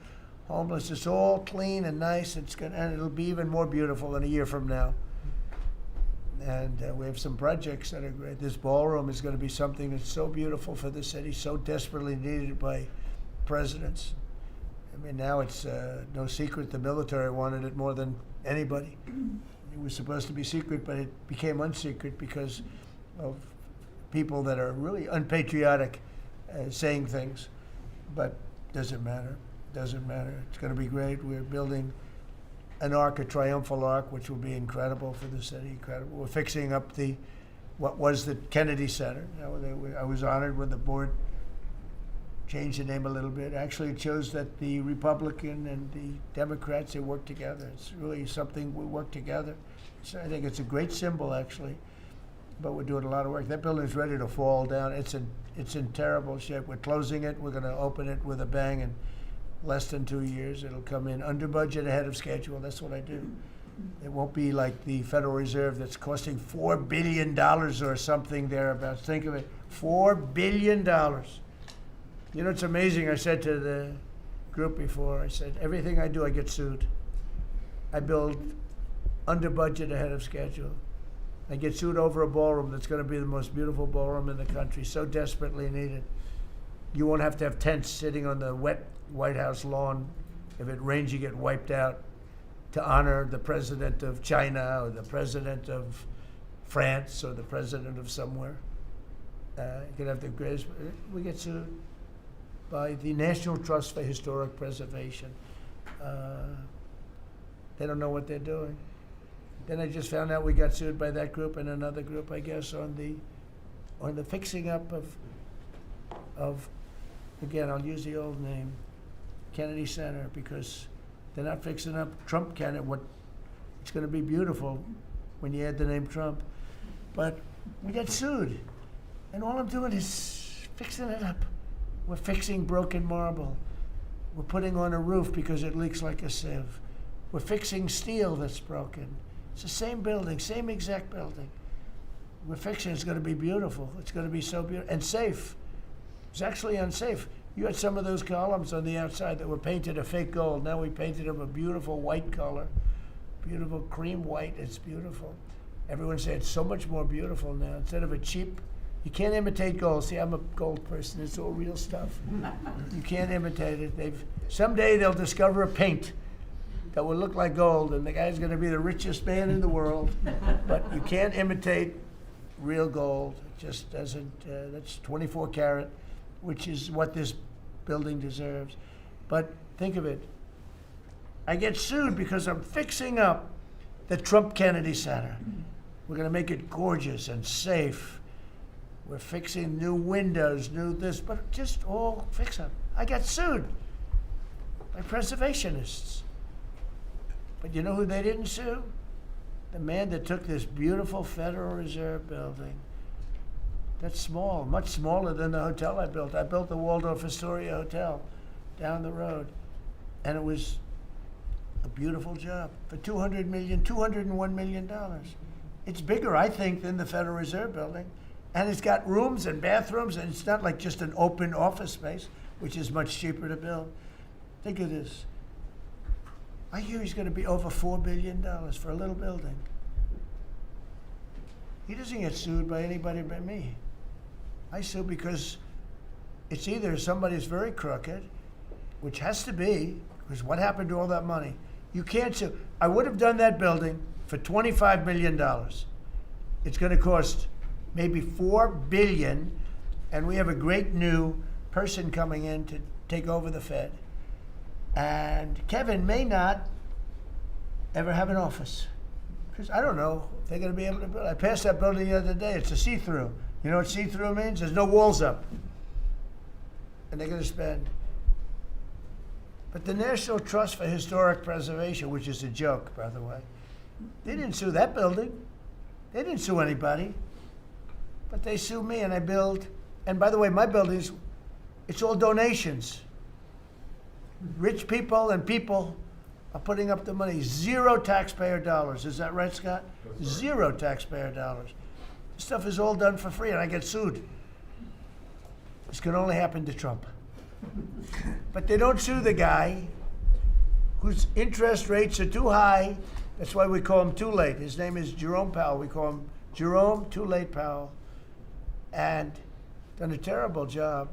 homeless. It's all clean and nice. And it'll be even more beautiful in a year from now. And we have some projects that are great. This ballroom is going to be something that's so beautiful for the city, so desperately needed by presidents. I mean, now it's no secret the military wanted it more than anybody. It was supposed to be secret, but it became unsecret because of people that are really unpatriotic saying things. But doesn't matter. Doesn't matter. It's going to be great. We're building an arc, a triumphal arc, which will be incredible for the city. Incredible. We're fixing up what was the Kennedy Center. I was honored when the board changed the name a little bit. Actually, it shows that the Republican and the Democrats, they work together. It's really something we work together. So I think it's a great symbol, actually. But we're doing a lot of work. That building's ready to fall down. It's in terrible shape. We're closing it. We're going to open it with a bang, and less than 2 years. It'll come in under budget, ahead of schedule. That's what I do. It won't be like the Federal Reserve that's costing $4 billion or something thereabouts. Think of it, $4 billion. You know, it's amazing. I said to the group before, I said, everything I do, I get sued. I build under budget, ahead of schedule. I get sued over a ballroom that's going to be the most beautiful ballroom in the country, so desperately needed. You won't have to have tents sitting on the wet White House lawn. If it rains, you get wiped out, to honor the president of China or the president of France or the president of somewhere. You can have the greatest. We get sued by the National Trust for Historic Preservation. They don't know what they're doing. Then I just found out we got sued by that group and another group, I guess, on the fixing up of again, I'll use the old name, Kennedy Center, because they're not fixing up Trump Kennedy. It's going to be beautiful when you add the name Trump, but we got sued, and all I'm doing is fixing it up. We're fixing broken marble. We're putting on a roof because it leaks like a sieve. We're fixing steel that's broken. It's the same building, same exact building. We're fixing. It's going to be beautiful. It's going to be so beautiful and safe. It's actually unsafe. You had some of those columns on the outside that were painted a fake gold. Now we painted them a beautiful white color, beautiful cream white. It's beautiful. Everyone said it's so much more beautiful now. Instead of a cheap, you can't imitate gold. See, I'm a gold person. It's all real stuff. You can't imitate it. Someday they'll discover a paint that will look like gold, and the guy's going to be the richest man in the world. But you can't imitate real gold. It just doesn't. That's 24 karat. Which is what this building deserves. But think of it. I get sued because I'm fixing up the Trump Kennedy Center. We're going to make it gorgeous and safe. We're fixing new windows, new this, but just all fix up. I got sued by preservationists. But you know who they didn't sue? The man that took this beautiful Federal Reserve building. That's small, much smaller than the hotel I built. I built the Waldorf Astoria Hotel down the road, and it was a beautiful job for $201 million. It's bigger, I think, than the Federal Reserve building, and it's got rooms and bathrooms, and it's not like just an open office space, which is much cheaper to build. Think of this. I hear he's going to be over $4 billion for a little building. He doesn't get sued by anybody but me. I sue because it's either somebody's very crooked, which has to be, because what happened to all that money? You can't sue. I would have done that building for $25 million. It's going to cost maybe $4 billion, and we have a great new person coming in to take over the Fed. And Kevin may not ever have an office. Because I don't know if they're going to be able to build. I passed that building the other day. It's a see-through. You know what see-through means? There's no walls up. And they're going to spend. But the National Trust for Historic Preservation, which is a joke, by the way, they didn't sue that building. They didn't sue anybody. But they sued me, and I build. And by the way, my buildings, it's all donations. Rich people and people are putting up the money. Zero taxpayer dollars. Is that right, Scott? Zero taxpayer dollars. This stuff is all done for free, and I get sued. This can only happen to Trump. But they don't sue the guy whose interest rates are too high. That's why we call him Too Late. His name is Jerome Powell. We call him Jerome Too Late Powell. And done a terrible job.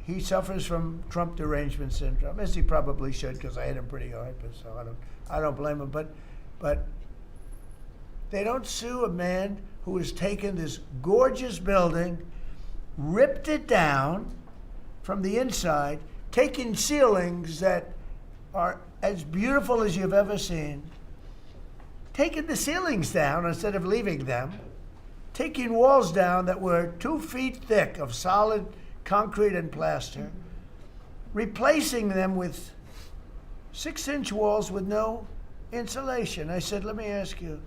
He suffers from Trump derangement syndrome, as he probably should, because I hit him pretty hard. But so I don't blame him. But they don't sue a man who has taken this gorgeous building, ripped it down from the inside, taken ceilings that are as beautiful as you've ever seen, taking the ceilings down instead of leaving them, taking walls down that were 2 feet thick of solid concrete and plaster, replacing them with 6-inch walls with no insulation. I said, let me ask you,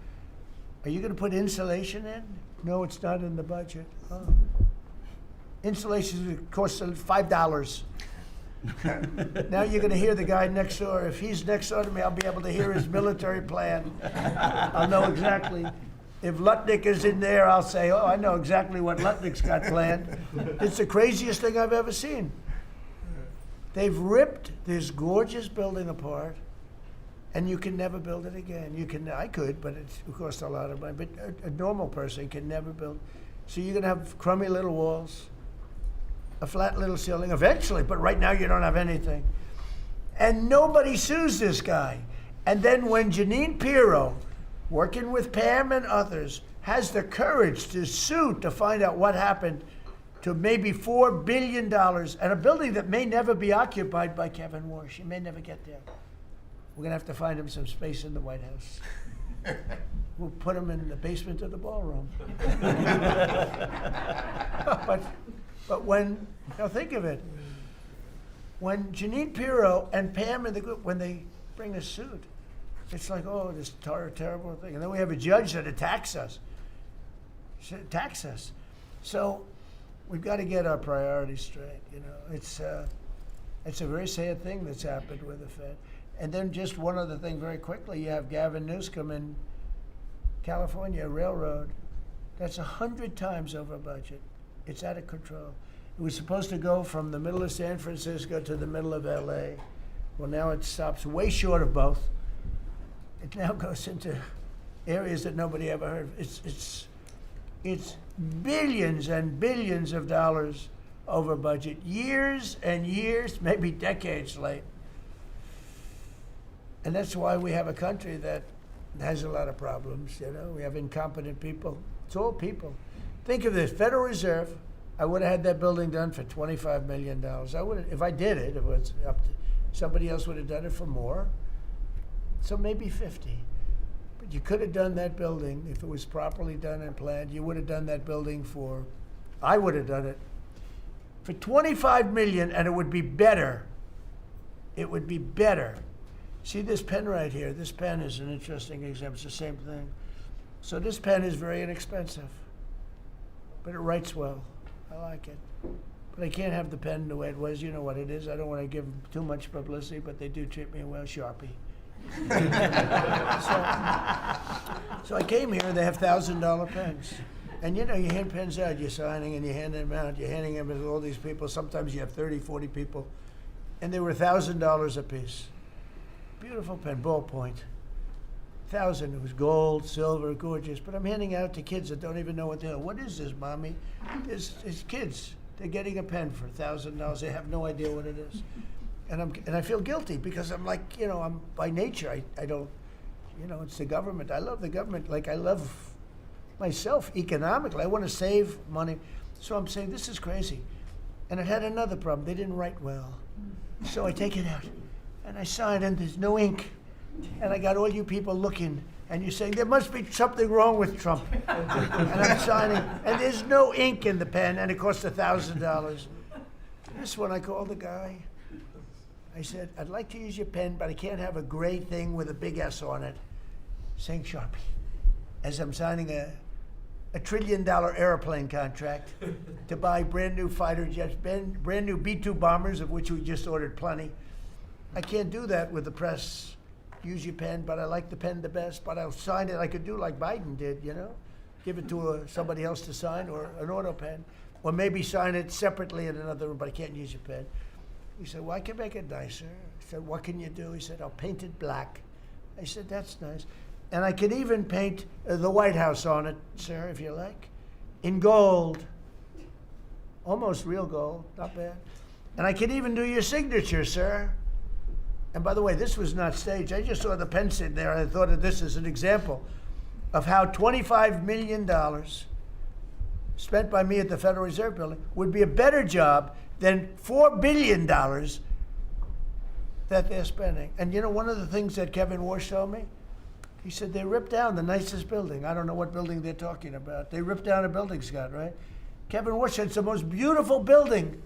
are you going to put insulation in? No, it's not in the budget. Oh. Insulation costs $5. Now you're going to hear the guy next door. If he's next door to me, I'll be able to hear his military plan. I'll know exactly. If Lutnick is in there, I'll say, oh, I know exactly what Lutnick's got planned. It's the craziest thing I've ever seen. They've ripped this gorgeous building apart, and you can never build it again. I could, but it costs a lot of money. But a normal person can never build. So you're going to have crummy little walls, a flat little ceiling eventually, but right now you don't have anything. And nobody sues this guy. And then when Jeanine Pirro, working with Pam and others, has the courage to sue to find out what happened to maybe $4 billion and a building that may never be occupied by Kevin Warsh. He may never get there. We're going to have to find him some space in the White House. We'll put him in the basement of the ballroom. But when, now think of it, when Jeanine Pirro and Pam and the group, when they bring a suit, it's like, oh, this terrible thing. And then we have a judge that attacks us. So we've got to get our priorities straight. You know, it's a very sad thing that's happened with the Fed. And then just one other thing very quickly, you have Gavin Newsom in California Railroad. That's 100 times over budget. It's out of control. It was supposed to go from the middle of San Francisco to the middle of LA. Well, now it stops way short of both. It now goes into areas that nobody ever heard of. It's billions and billions of dollars over budget, years and years, maybe decades late. And that's why we have a country that has a lot of problems. You know, we have incompetent people. It's all people. Think of this: Federal Reserve. I would have had that building done for $25 million. I would, if I did it, if it was up to somebody else would have done it for more. So maybe 50. But you could have done that building if it was properly done and planned. You would have done that building for, I would have done it for $25 million, and it would be better. It would be better. See this pen right here? This pen is an interesting example. It's the same thing. So this pen is very inexpensive, but it writes well. I like it. But I can't have the pen the way it was. You know what it is. I don't want to give them too much publicity, but they do treat me well. Sharpie. So I came here, and they have $1,000 pens. And you know, you hand pens out, you're signing, and you hand them out. You're handing them to all these people. Sometimes you have 30, 40 people. And they were $1,000 a piece. Beautiful pen, ballpoint. 1,000. It was gold, silver, gorgeous. But I'm handing out to kids that don't even know what they are. What is this, Mommy? It's kids. They're getting a pen for $1,000. They have no idea what it is. And I feel guilty because I'm like, you know, I'm by nature, I don't, you know, it's the government. I love the government like I love myself economically. I want to save money. So I'm saying, this is crazy. And it had another problem. They didn't write well. So I take it out. And I sign, and there's no ink. And I got all you people looking, and you're saying, there must be something wrong with Trump. And I'm signing, and there's no ink in the pen, and it costs $1,000. This one, I called the guy. I said, I'd like to use your pen, but I can't have a gray thing with a big S on it saying Sharpie. As I'm signing a $1 trillion airplane contract to buy brand new fighter jets, brand new B-2 bombers, of which we just ordered plenty. I can't do that with the press. Use your pen, but I like the pen the best. But I'll sign it. I could do like Biden did, you know, give it to somebody else to sign, or an auto pen, or maybe sign it separately in another room. But I can't use your pen. He said, well, I can make it nicer. I said, what can you do? He said, I'll paint it black. I said, that's nice. And I can even paint the White House on it, sir, if you like, in gold. Almost real gold, not bad. And I can even do your signature, sir. And by the way, this was not staged. I just saw the pen sitting there, and I thought of this as an example of how $25 million spent by me at the Federal Reserve Building would be a better job than $4 billion that they're spending. And you know, one of the things that Kevin Warsh told me, he said they ripped down the nicest building. I don't know what building they're talking about. They ripped down a building, Scott, right? Kevin Warsh said it's the most beautiful building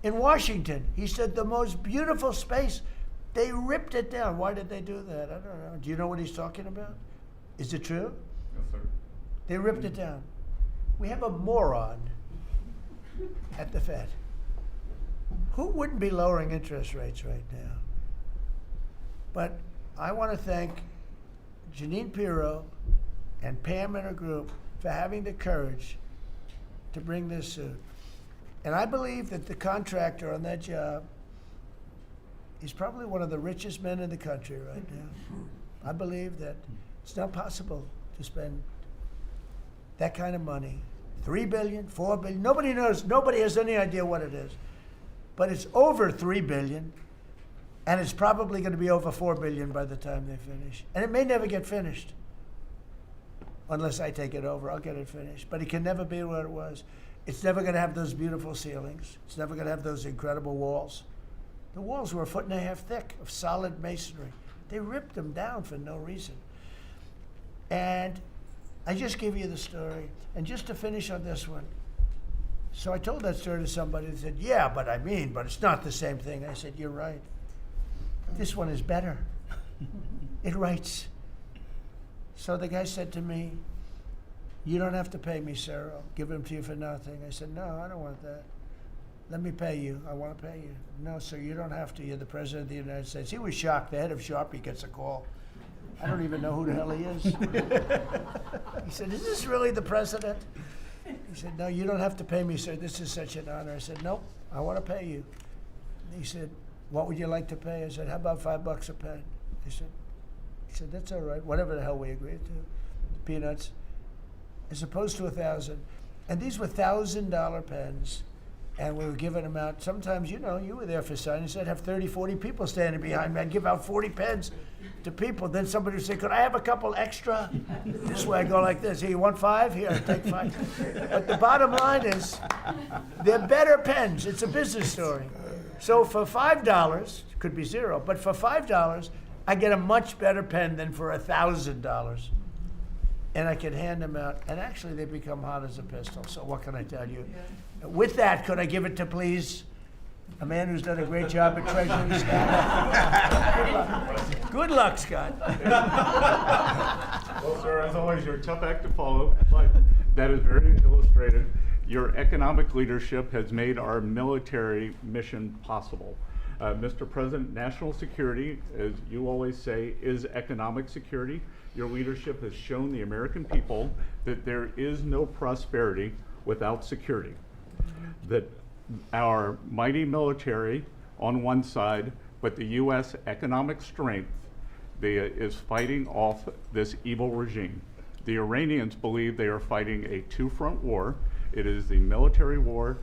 in Washington. He said the most beautiful space. They ripped it down. Why did they do that? I don't know. Do you know what he's talking about? Is it true? Yes, sir. They ripped it down. We have a moron at the Fed Who wouldn't be lowering interest rates right now? But I want to thank Janine Pirro and Pam and her group for having the courage to bring this suit. And I believe that the contractor on that job is probably one of the richest men in the country right now. I believe that it's not possible to spend that kind of money. 3 billion, 4 billion, nobody knows, nobody has any idea what it is. But it's over 3 billion, and it's probably going to be over 4 billion by the time they finish. And it may never get finished. Unless I take it over, I'll get it finished. But it can never be what it was. It's never going to have those beautiful ceilings. It's never going to have those incredible walls. The walls were 1.5 feet thick of solid masonry. They ripped them down for no reason. And I just gave you the story. And just to finish on this one, so I told that story to somebody and said, yeah, but it's not the same thing. I said, you're right. This one is better. It writes. So the guy said to me, you don't have to pay me, sir. I'll give them to you for nothing. I said, no, I don't want that. Let me pay you. I want to pay you. No, sir, you don't have to. You're the President of the United States. He was shocked. The head of Sharpie gets a call. I don't even know who the hell he is. He said, is this really the President? He said, no, you don't have to pay me, sir. This is such an honor. I said, nope, I want to pay you. He said, what would you like to pay? I said, how about $5 a pen? He said, that's all right, whatever the hell we agreed to. Peanuts. As opposed to 1,000. And these were $1,000 pens. And we were giving them out. Sometimes, you were there for signings. I'd have 30, 40 people standing behind me. I'd give out 40 pens to people. Then somebody would say, could I have a couple extra? This way I go like this. Here, you want 5? Here, take 5. But the bottom line is, they're better pens. It's a business story. So for $5, could be 0, but for $5, I get a much better pen than for $1,000. And I can hand them out. And actually, they become hot as a pistol. So what can I tell you? With that, could I give it to, please, a man who's done a great job at treasury, Scott? Good luck, Scott. Well, sir, as always, you're a tough act to follow, but that is very illustrated. Your economic leadership has made our military mission possible. Mr. President, national security, as you always say, is economic security. Your leadership has shown the American people that there is no prosperity without security. That our mighty military on one side, but the U.S. economic strength is fighting off this evil regime. The Iranians believe they are fighting a two-front war. It is the military war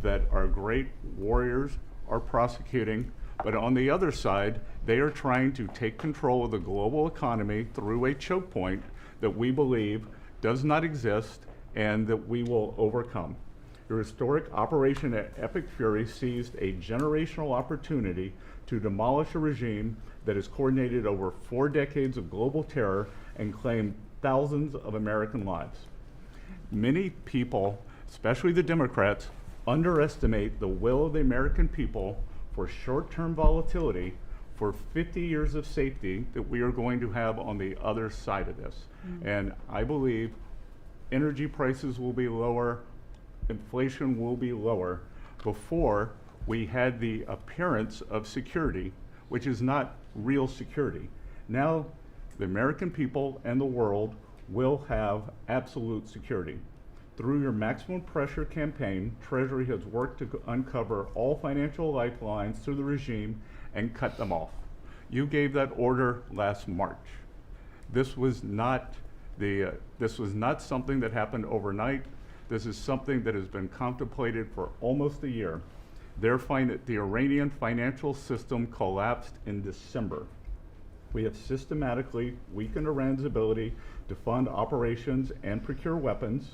that our great warriors are prosecuting, but on the other side, they are trying to take control of the global economy through a choke point that we believe does not exist and that we will overcome. Your historic Operation Epic Fury seized a generational opportunity to demolish a regime that has coordinated over 4 decades of global terror and claimed thousands of American lives. Many people, especially the Democrats, underestimate the will of the American people for short-term volatility for 50 years of safety that we are going to have on the other side of this. And I believe energy prices will be lower, inflation will be lower before we had the appearance of security, which is not real security. Now, the American people and the world will have absolute security. Through your maximum pressure campaign, Treasury has worked to uncover all financial lifelines to the regime and cut them off. You gave that order last March. This was not something that happened overnight. This is something that has been contemplated for almost a year. The Iranian financial system collapsed in December. We have systematically weakened Iran's ability to fund operations and procure weapons,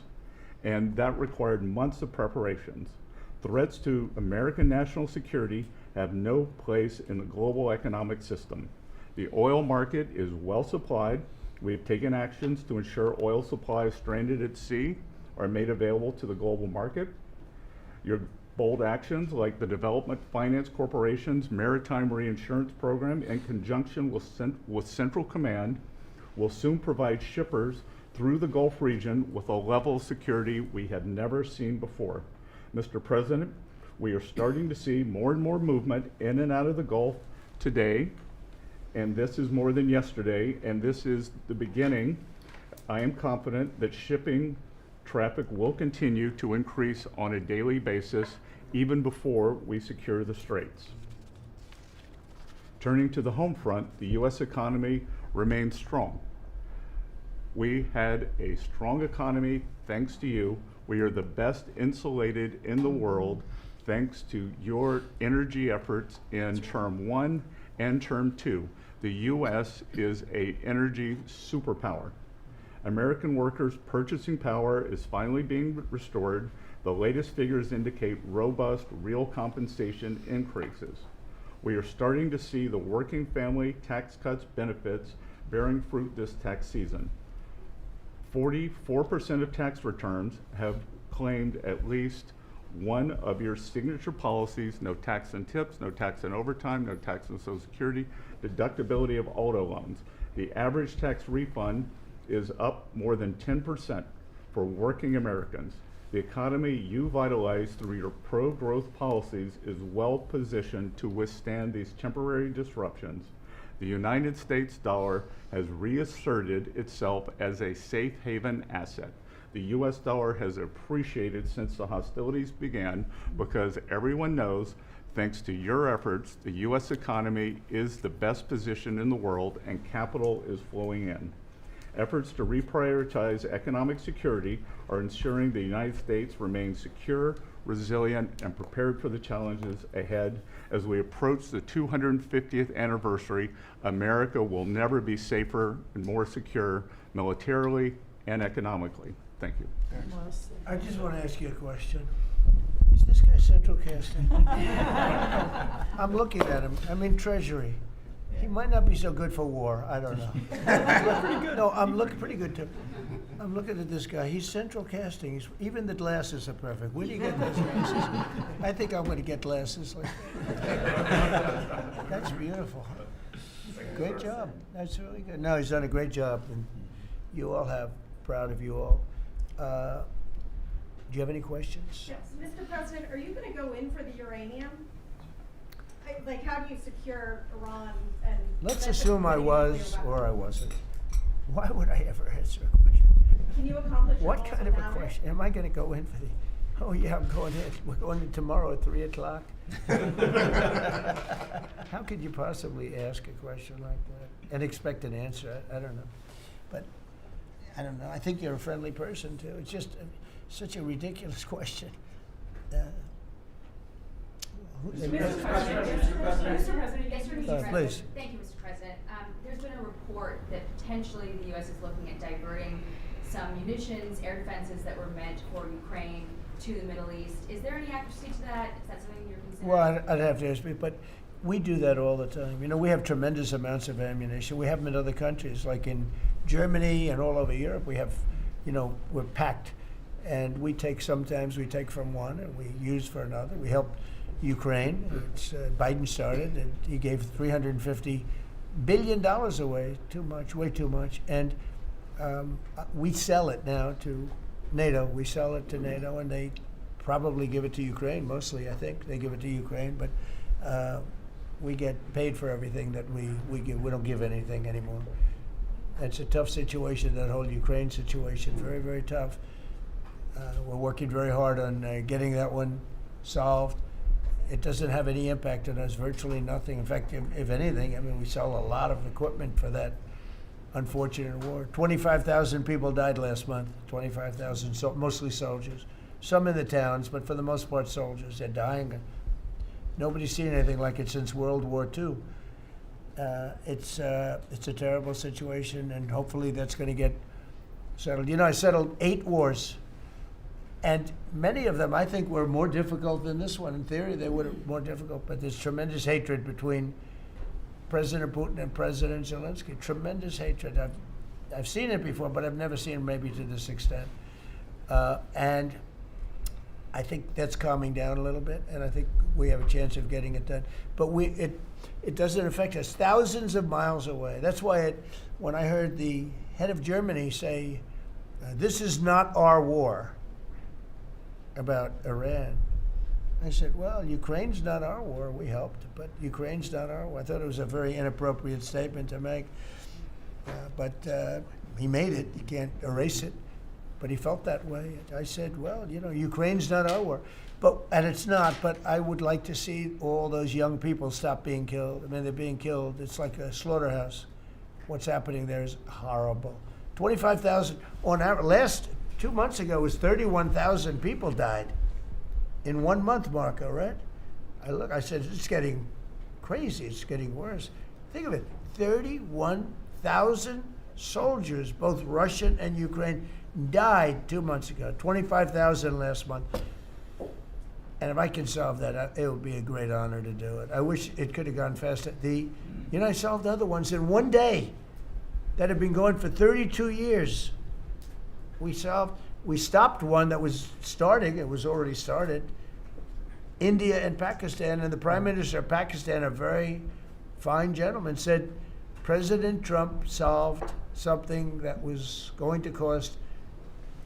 and that required months of preparations. Threats to American national security have no place in the global economic system. The oil market is well supplied. We have taken actions to ensure oil supplies stranded at sea are made available to the global market. Your bold actions like the Development Finance Corporation's Maritime Reinsurance Program in conjunction with Central Command will soon provide shippers through the Gulf region with a level of security we have never seen before. Mr. President, We are starting to see more and more movement in and out of the Gulf today, and this is more than yesterday, and this is the beginning. I am confident that shipping traffic will continue to increase on a daily basis even before we secure the straits. Turning to the home front, the U.S. economy remains strong. We had a strong economy thanks to you. We are the best insulated in the world thanks to your energy efforts in term 1 and term 2. The U.S. is an energy superpower. American workers' purchasing power is finally being restored. The latest figures indicate robust real compensation increases. We are starting to see the working family tax cuts benefits bearing fruit this tax season. 44% of tax returns have claimed at least one of your signature policies: no tax on tips, no tax on overtime, no tax on Social Security, deductibility of auto loans. The average tax refund is up more than 10% for working Americans. The economy you vitalized through your pro-growth policies is well positioned to withstand these temporary disruptions. The United States dollar has reasserted itself as a safe haven asset. The US dollar has appreciated since the hostilities began because everyone knows, thanks to your efforts, the US economy is the best position in the world and capital is flowing in. Efforts to reprioritize economic security are ensuring the United States remains secure, resilient, and prepared for the challenges ahead. As we approach the 250th anniversary, America will never be safer and more secure militarily and economically. Thank you. I just want to ask you a question. Is this guy central casting? I'm looking at him. I'm in Treasury. He might not be so good for war. I don't know. Pretty good. No, I'm looking pretty good too. I'm looking at this guy. He's central casting. Even the glasses are perfect. Where do you get those glasses? I think I'm going to get glasses like that. That's beautiful. Great job. That's really good. No, he's done a great job, and you all have. Proud of you all. Do you have any questions? Yes, Mr. President, are you going to go in for the uranium? Like, how do you secure Iran and? Let's assume I was or I wasn't. Why would I ever answer a question? Can you accomplish your What goals kind of a without it? question? Am I going to go in for the? Oh yeah, I'm going in. We're going in tomorrow at 3 o'clock. How could you possibly ask a question like that and expect an answer? I don't know, but I don't know. I think you're a friendly person too. It's just such a ridiculous question. Mr. President, yes, please. Thank you, Mr. President. There's been a report that potentially the U.S. is looking at diverting some munitions, air defenses that were meant for Ukraine to the Middle East. Is there any accuracy to that? Is that something you're considering? Well, I'd have to ask me, but we do that all the time. You know, we have tremendous amounts of ammunition. We have them in other countries, like in Germany and all over Europe. We have, you know, we're packed, and sometimes we take from one and we use for another. We help Ukraine. Biden started, and he gave $350 billion away. Too much, way too much. And we sell it now to NATO. We sell it to NATO, and they probably give it to Ukraine. Mostly, I think they give it to Ukraine, but we get paid for everything that we give. We don't give anything anymore. It's a tough situation, that whole Ukraine situation. Very, very tough. We're working very hard on getting that one solved. It doesn't have any impact on us, virtually nothing. In fact, if anything, I mean, we sell a lot of equipment for that unfortunate war. 25,000 people died last month, 25,000, mostly soldiers. Some in the towns, but for the most part soldiers. They're dying. Nobody's seen anything like it since World War II. It's a terrible situation, and hopefully that's going to get settled. You know, I settled 8 wars. And many of them, I think, were more difficult than this one. In theory, they were more difficult, but there's tremendous hatred between President Putin and President Zelensky. Tremendous hatred. I've seen it before, but I've never seen it maybe to this extent. And I think that's calming down a little bit, and I think we have a chance of getting it done. But it doesn't affect us. Thousands of miles away. That's why when I heard the head of Germany say, "This is not our war," about Iran, I said, well, Ukraine's not our war. We helped, but Ukraine's not our war. I thought it was a very inappropriate statement to make. But he made it. You can't erase it. But he felt that way. I said, well, Ukraine's not our war. And it's not, but I would like to see all those young people stop being killed. I mean, they're being killed. It's like a slaughterhouse. What's happening there is horrible. 25,000 on average. Last 2 months ago was 31,000 people died in 1 month, Marco, right? I said, it's getting crazy. It's getting worse. Think of it, 31,000 soldiers, both Russian and Ukraine, died 2 months ago, 25,000 last month. And if I can solve that, it would be a great honor to do it. I wish it could have gone faster. I solved other ones in 1 day that have been going for 32 years. We stopped one that was starting. It was already started. India and Pakistan, and the Prime Minister of Pakistan, a very fine gentleman, said President Trump solved something that was going to cost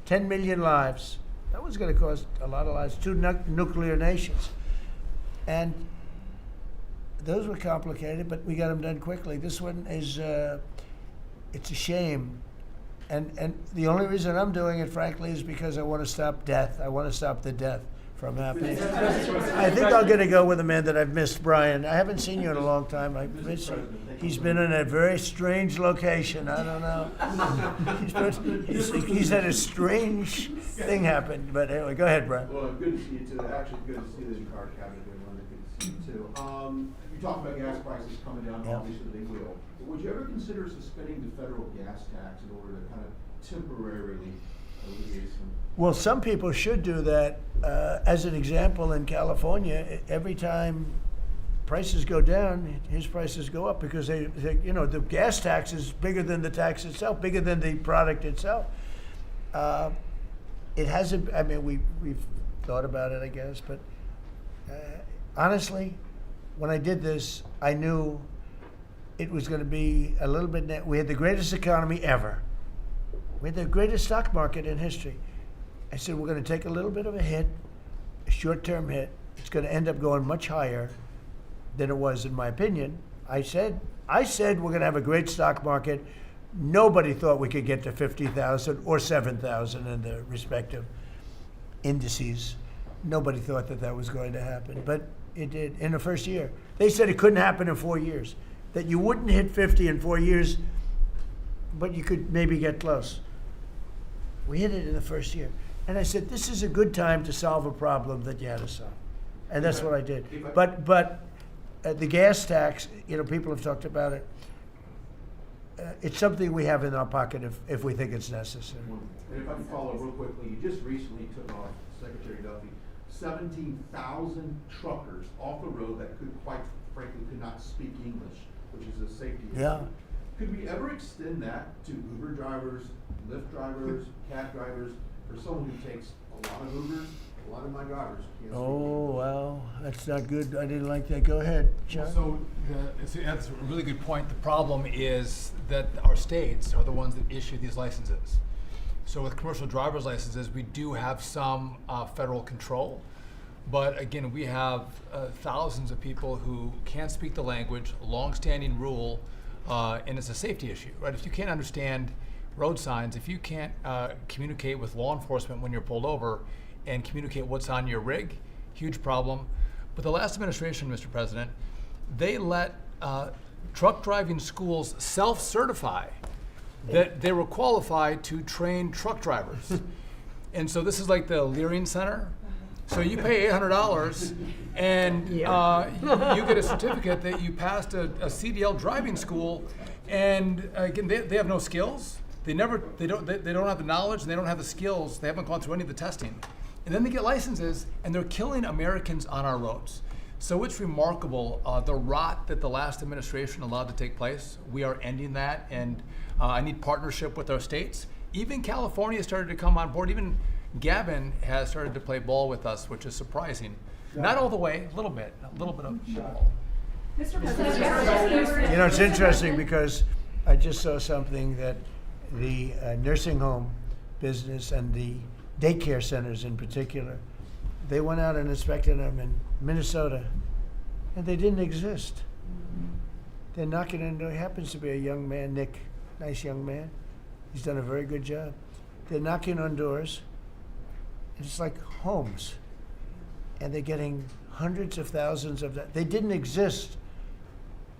10 million lives. That was going to cost a lot of lives, 2 nuclear nations. And those were complicated, but we got them done quickly. This one is, it's a shame. And the only reason I'm doing it, frankly, is because I want to stop death. I want to stop the death from happening. I think I'm going to go with a man that I've missed, Brian. I haven't seen you in a long time. I miss you. He's been in a very strange location. I don't know. He's had a strange thing happen. But anyway, go ahead, Brian. Well, good to see you too. Actually, good to see the new card cabinet doing one. Good to see you too. You talked about gas prices coming down. Yeah. Obviously, they will. But would you ever consider suspending the federal gas tax in order to kind of temporarily alleviate some? Well, some people should do that. As an example, in California, every time prices go down, his prices go up because the gas tax is bigger than the tax itself, bigger than the product itself. It hasn't. I mean, we've thought about it, I guess, but honestly, when I did this, I knew it was going to be a little bit. We had the greatest economy ever. We had the greatest stock market in history. I said, we're going to take a little bit of a hit, a short-term hit. It's going to end up going much higher than it was, in my opinion. I said we're going to have a great stock market. Nobody thought we could get to 50,000 or 7,000 in the respective indices. Nobody thought that was going to happen, but it did in the first year. They said it couldn't happen in 4 years, that you wouldn't hit 50 in 4 years, but you could maybe get close. We hit it in the first year. And I said, this is a good time to solve a problem that you had to solve. And that's what I did. But the gas tax, people have talked about it. It's something we have in our pocket if we think it's necessary. And if I can follow real quickly, you just recently took off, Secretary Duffy, 17,000 truckers off the road that quite frankly could not speak English, which is a safety issue. Yeah. Could we ever extend that to Uber drivers, Lyft drivers, cab drivers, for someone who takes a lot of Ubers? A lot of my drivers can't speak Oh, well, that's not good. I didn't like that. Go ahead, John. So that's a really good point. The problem is that our states are the ones that issue these licenses. So with commercial driver's licenses, we do have some federal control. But again, we have thousands of people who can't speak the language, long-standing rule, and it's a safety issue, right? If you can't understand road signs, if you can't communicate with law enforcement when you're pulled over and communicate what's on your rig, huge problem. But the last administration, Mr. President, they let truck driving schools self-certify that they were qualified to train truck drivers. And so this is like the Leering Center. So you pay $800 and you get a certificate that you passed a CDL driving school, and again, they have no skills. They don't have the knowledge, and they don't have the skills. They haven't gone through any of the testing. And then they get licenses, and they're killing Americans on our roads. So it's remarkable, the rot that the last administration allowed to take place. We are ending that, and I need partnership with our states. Even California started to come on board. Even Gavin has started to play ball with us, which is surprising. Not all the way, a little bit of ball. Mr. President, It's interesting because I just saw something that the nursing home business and the daycare centers in particular, They went out and inspected them in Minnesota, and they didn't exist. They're knocking on doors. He happens to be a young man, Nick, nice young man. He's done a very good job. They're knocking on doors, and it's like homes. And they're getting hundreds of thousands of that. They didn't exist.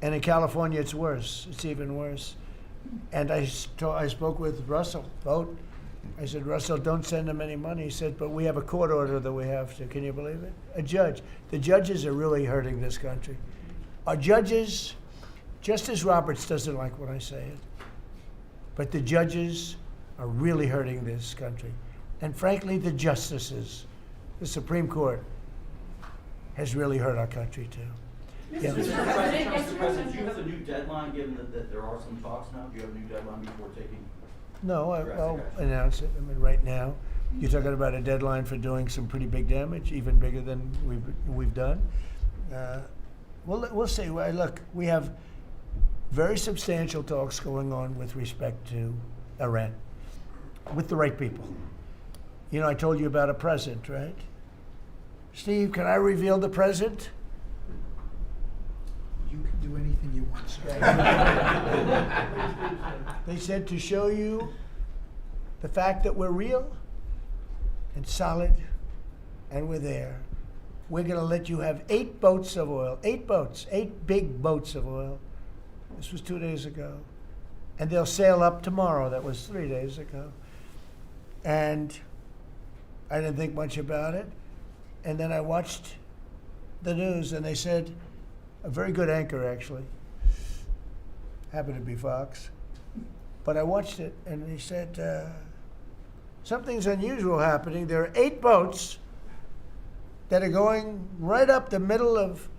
And in California, it's worse. It's even worse. And I spoke with Russell Vogt. I said, Russell, don't send them any money. He said, but we have a court order that we have to. Can you believe it? A judge. The judges are really hurting this country. Our judges, Justice Roberts doesn't like when I say it, but the judges are really hurting this country. And frankly, the justices, the Supreme Court, has really hurt our country too. Yeah. Mr. President, do you have a new deadline, given that there are some talks now? Do you have a new deadline before taking? No, I'll announce it. I mean, right now, you're talking about a deadline for doing some pretty big damage, even bigger than we've done. We'll see. Well, look, we have very substantial talks going on with respect to Iran, with the right people. You know, I told you about a present, right? Steve, can I reveal the present? You can do anything you want, sir. They said to show you the fact that we're real and solid and we're there. We're going to let you have 8 boats of oil, 8 boats, 8 big boats of oil. This was 2 days ago. And they'll sail up tomorrow. That was 3 days ago. And I didn't think much about it. And then I watched the news and they said, a very good anchor, actually. Happened to be Fox. But I watched it, and he said, something's unusual happening. There are 8 boats that are going right up the middle of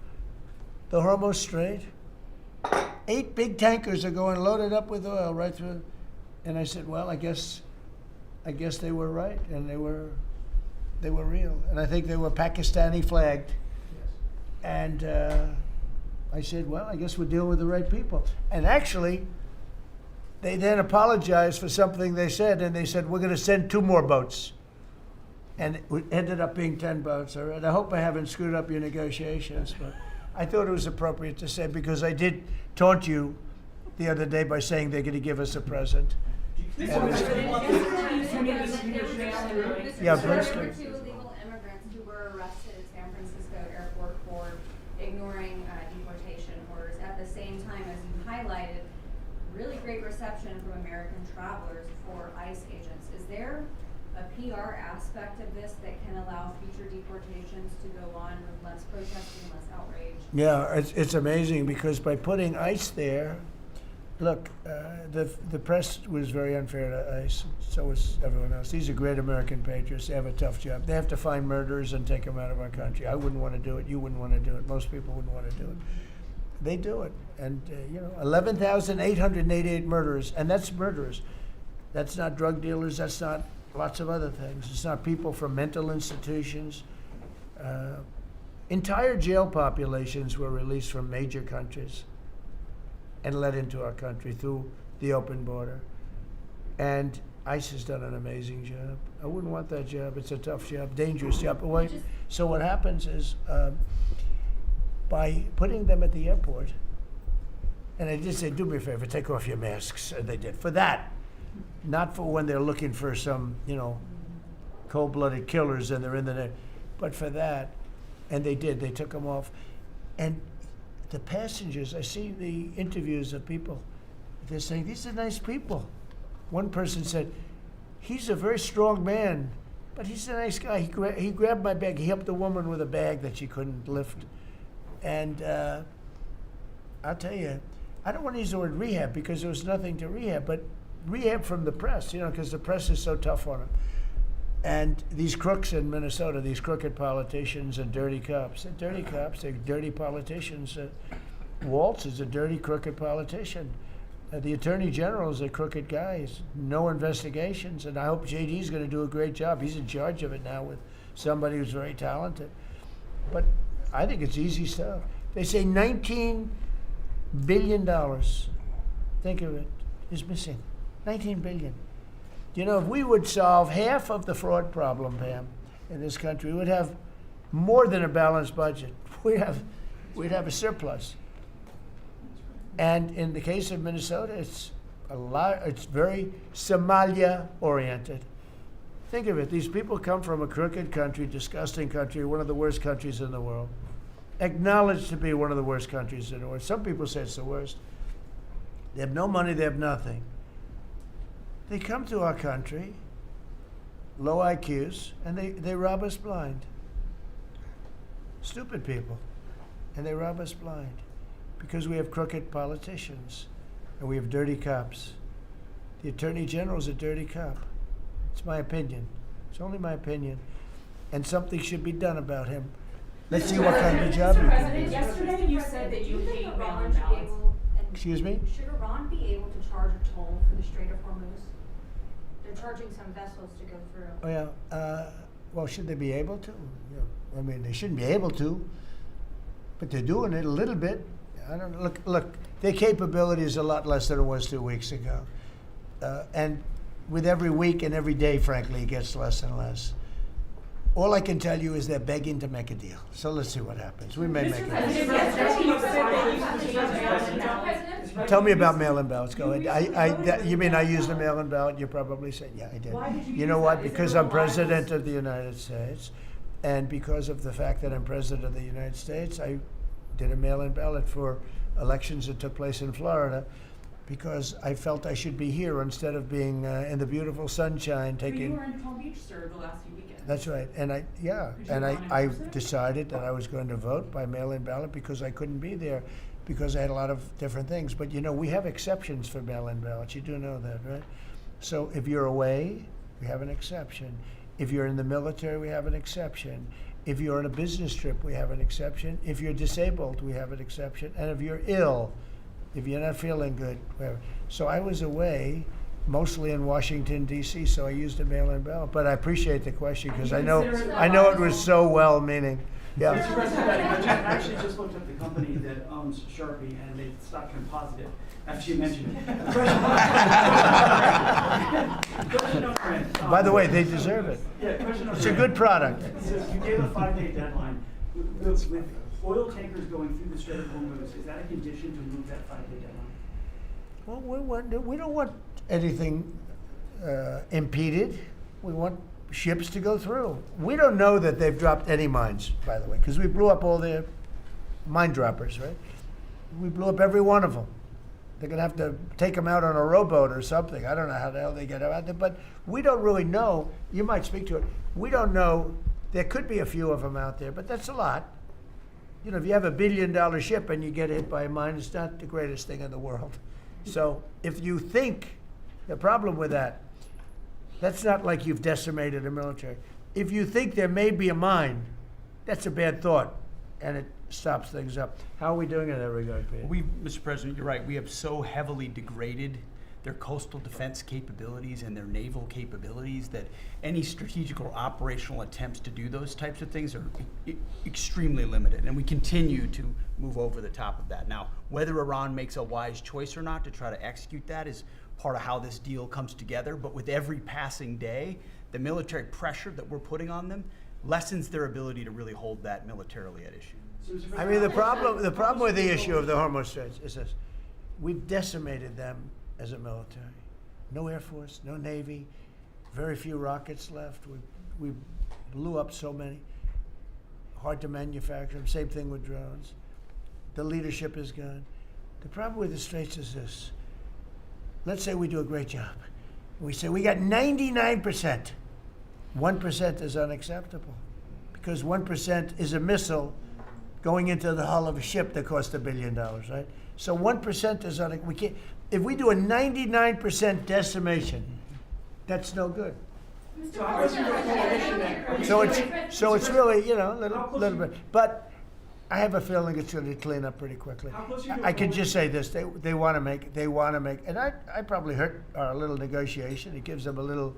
the Hormuz Strait. 8 big tankers are going loaded up with oil right through. And I said, well, I guess they were right, and they were real. And I think they were Pakistani flagged. And I said, well, I guess we're dealing with the right people. And actually, they then apologized for something they said, and they said, we're going to send 2 more boats. And it ended up being 10 boats. All right. I hope I haven't screwed up your negotiations, but I thought it was appropriate to say, because I did taunt you the other day by saying they're going to give us a present. Yeah, please. 2 illegal immigrants who were arrested at San Francisco airport for ignoring deportation orders. At the same time, as you highlighted, really great reception from American travelers for ICE agents. Is there a PR aspect of this that can allow future deportations to go on with less protesting, less outrage? Yeah, it's amazing, because by putting ICE there, look, the press was very unfair to ICE. So was everyone else. These are great American patriots. They have a tough job. They have to find murderers and take them out of our country. I wouldn't want to do it. You wouldn't want to do it. Most people wouldn't want to do it. They do it. And, 11,888 murderers. And that's murderers. That's not drug dealers. That's not lots of other things. It's not people from mental institutions. Entire jail populations were released from major countries and let into our country through the open border. And ICE has done an amazing job. I wouldn't want that job. It's a tough job, dangerous job. So what happens is, by putting them at the airport, and I did say, do me a favor, take off your masks. And they did. For that, not for when they're looking for some, cold-blooded killers and they're in the net, but for that. And they did. They took them off. And the passengers, I see the interviews of people, they're saying, these are nice people. One person said, he's a very strong man, but he's a nice guy. He grabbed my bag. He helped a woman with a bag that she couldn't lift. And I'll tell you, I don't want to use the word rehab because there was nothing to rehab, but rehab from the press, because the press is so tough on them. And these crooks in Minnesota, these crooked politicians and dirty cops, they're dirty politicians. Waltz is a dirty, crooked politician. The Attorney General is a crooked guy. He's no investigations, and I hope JD's going to do a great job. He's in charge of it now with somebody who's very talented. But I think it's easy stuff. They say $19 billion, think of it, is missing. $19 billion. If we would solve half of the fraud problem, Pam, in this country, we would have more than a balanced budget. We'd have a surplus. And in the case of Minnesota, it's very Somalia oriented. Think of it, these people come from a crooked country, disgusting country, one of the worst countries in the world. Acknowledged to be one of the worst countries in the world. Some people say it's the worst. They have no money, they have nothing. They come to our country, low IQs, and they rob us blind. Stupid people. And they rob us blind because we have crooked politicians and we have dirty cops. The Attorney General's a dirty cop. It's my opinion. It's only my opinion. And something should be done about him. Let's see what kind of job Mr. you can President, do. yesterday you said that you hate mail-in ballots. Excuse me? Should Iran be able to charge a toll for the Strait of Hormuz? They're charging some vessels to go through. Oh, yeah. Well, should they be able to? Yeah. I mean, they shouldn't be able to, but they're doing it a little bit. I don't know. Look, their capability is a lot less than it was 2 weeks ago. And with every week and every day, frankly, it gets less and less. All I can tell you is they're begging to make a deal. So let's see what happens. We may make a deal. Tell me about mail-in ballots. Go ahead. You mean I used a mail-in ballot? You probably said, yeah, I did. You know what? Because I'm president of the United States, and because of the fact that I'm president of the United States, I did a mail-in ballot for elections that took place in Florida, because I felt I should be here instead of being in the beautiful sunshine taking. You were in Palm Beach, sir, the last few weekends. That's right, and I decided that I was going to vote by mail-in ballot because I couldn't be there, because I had a lot of different things. But you know, we have exceptions for mail-in ballots. You do know that, right? So if you're away, we have an exception. If you're in the military, we have an exception. If you're on a business trip, we have an exception. If you're disabled, we have an exception. And if you're ill, if you're not feeling good, whatever. So I was away, mostly in Washington, D.C., so I used a mail-in ballot. But I appreciate the question because I know it was so well-meaning. Yeah. Mr. President, I actually just looked up the company that owns Sharpie, and they stopped composite it after you mentioned it. Question number N. By the way, they deserve it. Yeah, question number It's a N. good product. So you gave a 5-day deadline. With oil tankers going through the Strait of Hormuz, is that a condition to move that 5-day deadline? Well, we don't want anything impeded. We want ships to go through. We don't know that they've dropped any mines, by the way, because we blew up all their mine droppers, right? We blew up every one of them. They're going to have to take them out on a rowboat or something. I don't know how the hell they get out there, but we don't really know. You might speak to it. We don't know. There could be a few of them out there, but that's a lot. You know, if you have $1 billion ship and you get hit by a mine, it's not the greatest thing in the world. So if you think, the problem with that's not like you've decimated a military. If you think there may be a mine, that's a bad thought, and it stops things up. How are we doing in that regard, Peter? Mr. President, you're right. We have so heavily degraded their coastal defense capabilities and their naval capabilities that any strategic or operational attempts to do those types of things are extremely limited. And we continue to move over the top of that. Now, whether Iran makes a wise choice or not to try to execute that is part of how this deal comes together. But with every passing day, the military pressure that we're putting on them lessens their ability to really hold that militarily at issue. I mean, the problem with the issue of the Hormuz Straits is this: we've decimated them as a military. No Air Force, no Navy, very few rockets left. We blew up so many. Hard to manufacture them. Same thing with drones. The leadership is gone. The problem with the Straits is this: let's say we do a great job. We say we got 99%. 1% is unacceptable, because 1% is a missile going into the hull of a ship that cost $1 billion, right? So 1% is we can't. If we do a 99% decimation, that's no good. So it's really, a little bit. But I have a feeling it's going to clean up pretty quickly. I can just say this: they want to make, and I probably hurt our little negotiation. It gives them a little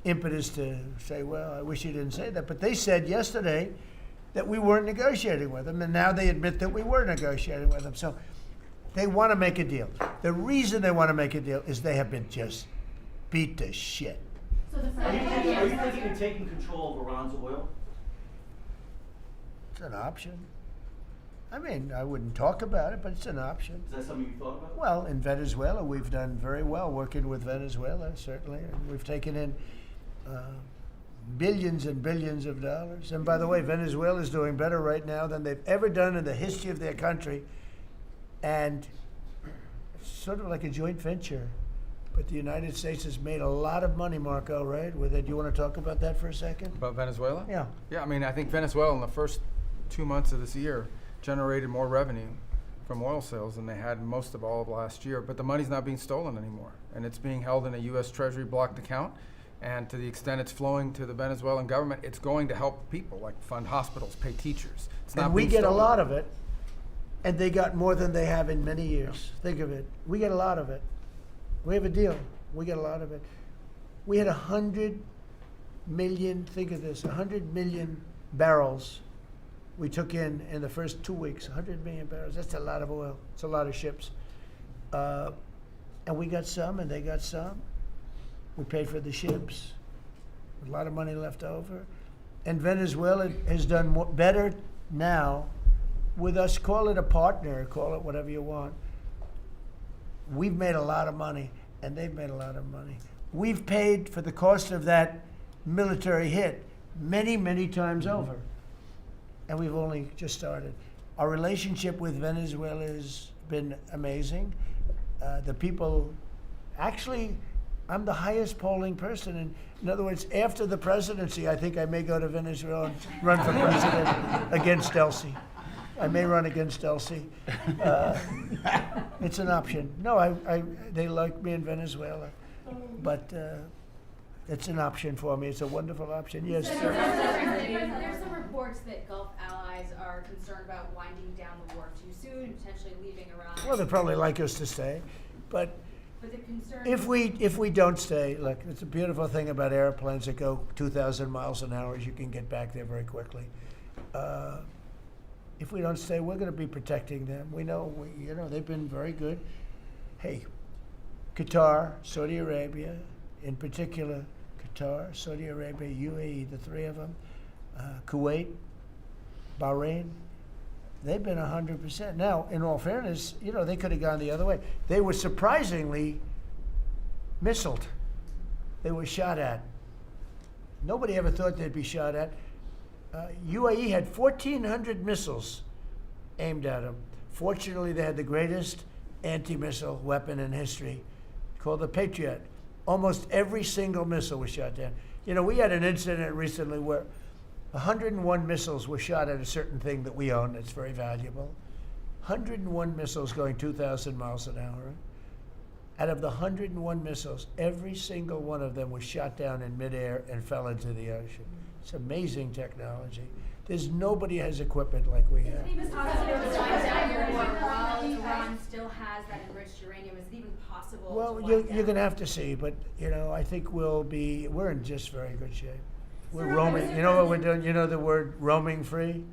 impetus to say, well, I wish you didn't say that. But they said yesterday that we weren't negotiating with them, and now they admit that we were negotiating with them. So they want to make a deal. The reason they want to make a deal is they have been just beat to shit. Are you thinking of taking control of Iran's oil? It's an option. I mean, I wouldn't talk about it, but it's an option. Is that something you thought about? Well, in Venezuela, we've done very well working with Venezuela, certainly. And we've taken in billions and billions of dollars. And by the way, Venezuela is doing better right now than they've ever done in the history of their country. And it's sort of like a joint venture. But the United States has made a lot of money, Marco, right? With it. Do you want to talk about that for a second? About Venezuela? Yeah. Yeah, I mean, I think Venezuela in the first 2 months of this year generated more revenue from oil sales than they had most of all of last year. But the money's not being stolen anymore. And it's being held in a U.S. Treasury blocked account. And to the extent it's flowing to the Venezuelan government, it's going to help people, like fund hospitals, pay teachers. It's not And we being get a stolen. lot of it. And they got more than they have in many years. Think of it. We get a lot of it. We have a deal. We get a lot of it. We had 100 million, think of this, 100 million barrels we took in the first 2 weeks. 100 million barrels. That's a lot of oil. It's a lot of ships. And we got some and they got some. We paid for the ships. A lot of money left over. And Venezuela has done better now with us. Call it a partner, call it whatever you want. We've made a lot of money, and they've made a lot of money. We've paid for the cost of that military hit many, many times over. And we've only just started. Our relationship with Venezuela has been amazing. The people, actually, I'm the highest polling person. And in other words, after the presidency, I think I may go to Venezuela and run for president against Delcy. I may run against Delcy. It's an option. No, they like me in Venezuela, but it's an option for me. It's a wonderful option. Yes. There's some reports that Gulf allies are concerned about winding down the war too soon and potentially leaving Iran. Well, they probably like us to stay, but the concern if we don't stay, look, it's a beautiful thing about airplanes that go 2,000 miles an hour is you can get back there very quickly. If we don't stay, we're going to be protecting them. We know, they've been very good. Hey, Qatar, Saudi Arabia, in particular, Qatar, Saudi Arabia, UAE, the three of them, Kuwait, Bahrain, they've been 100%. Now, in all fairness, they could have gone the other way. They were surprisingly missiled. They were shot at. Nobody ever thought they'd be shot at. UAE had 1,400 missiles aimed at them. Fortunately, they had the greatest anti-missile weapon in history, called the Patriot. Almost every single missile was shot down. We had an incident recently where 101 missiles were shot at a certain thing that we own that's very valuable. 101 missiles going 2,000 miles an hour. Out of the 101 missiles, every single one of them was shot down in midair and fell into the ocean. It's amazing technology. There's nobody has equipment like we have. Is it even possible to wind down your war while Iran still has that enriched uranium? Is it even possible? Well, to wind you're down? going to have to see, but I think we're in just very good shape. We're roaming. You know what we're doing? You know the word roaming free?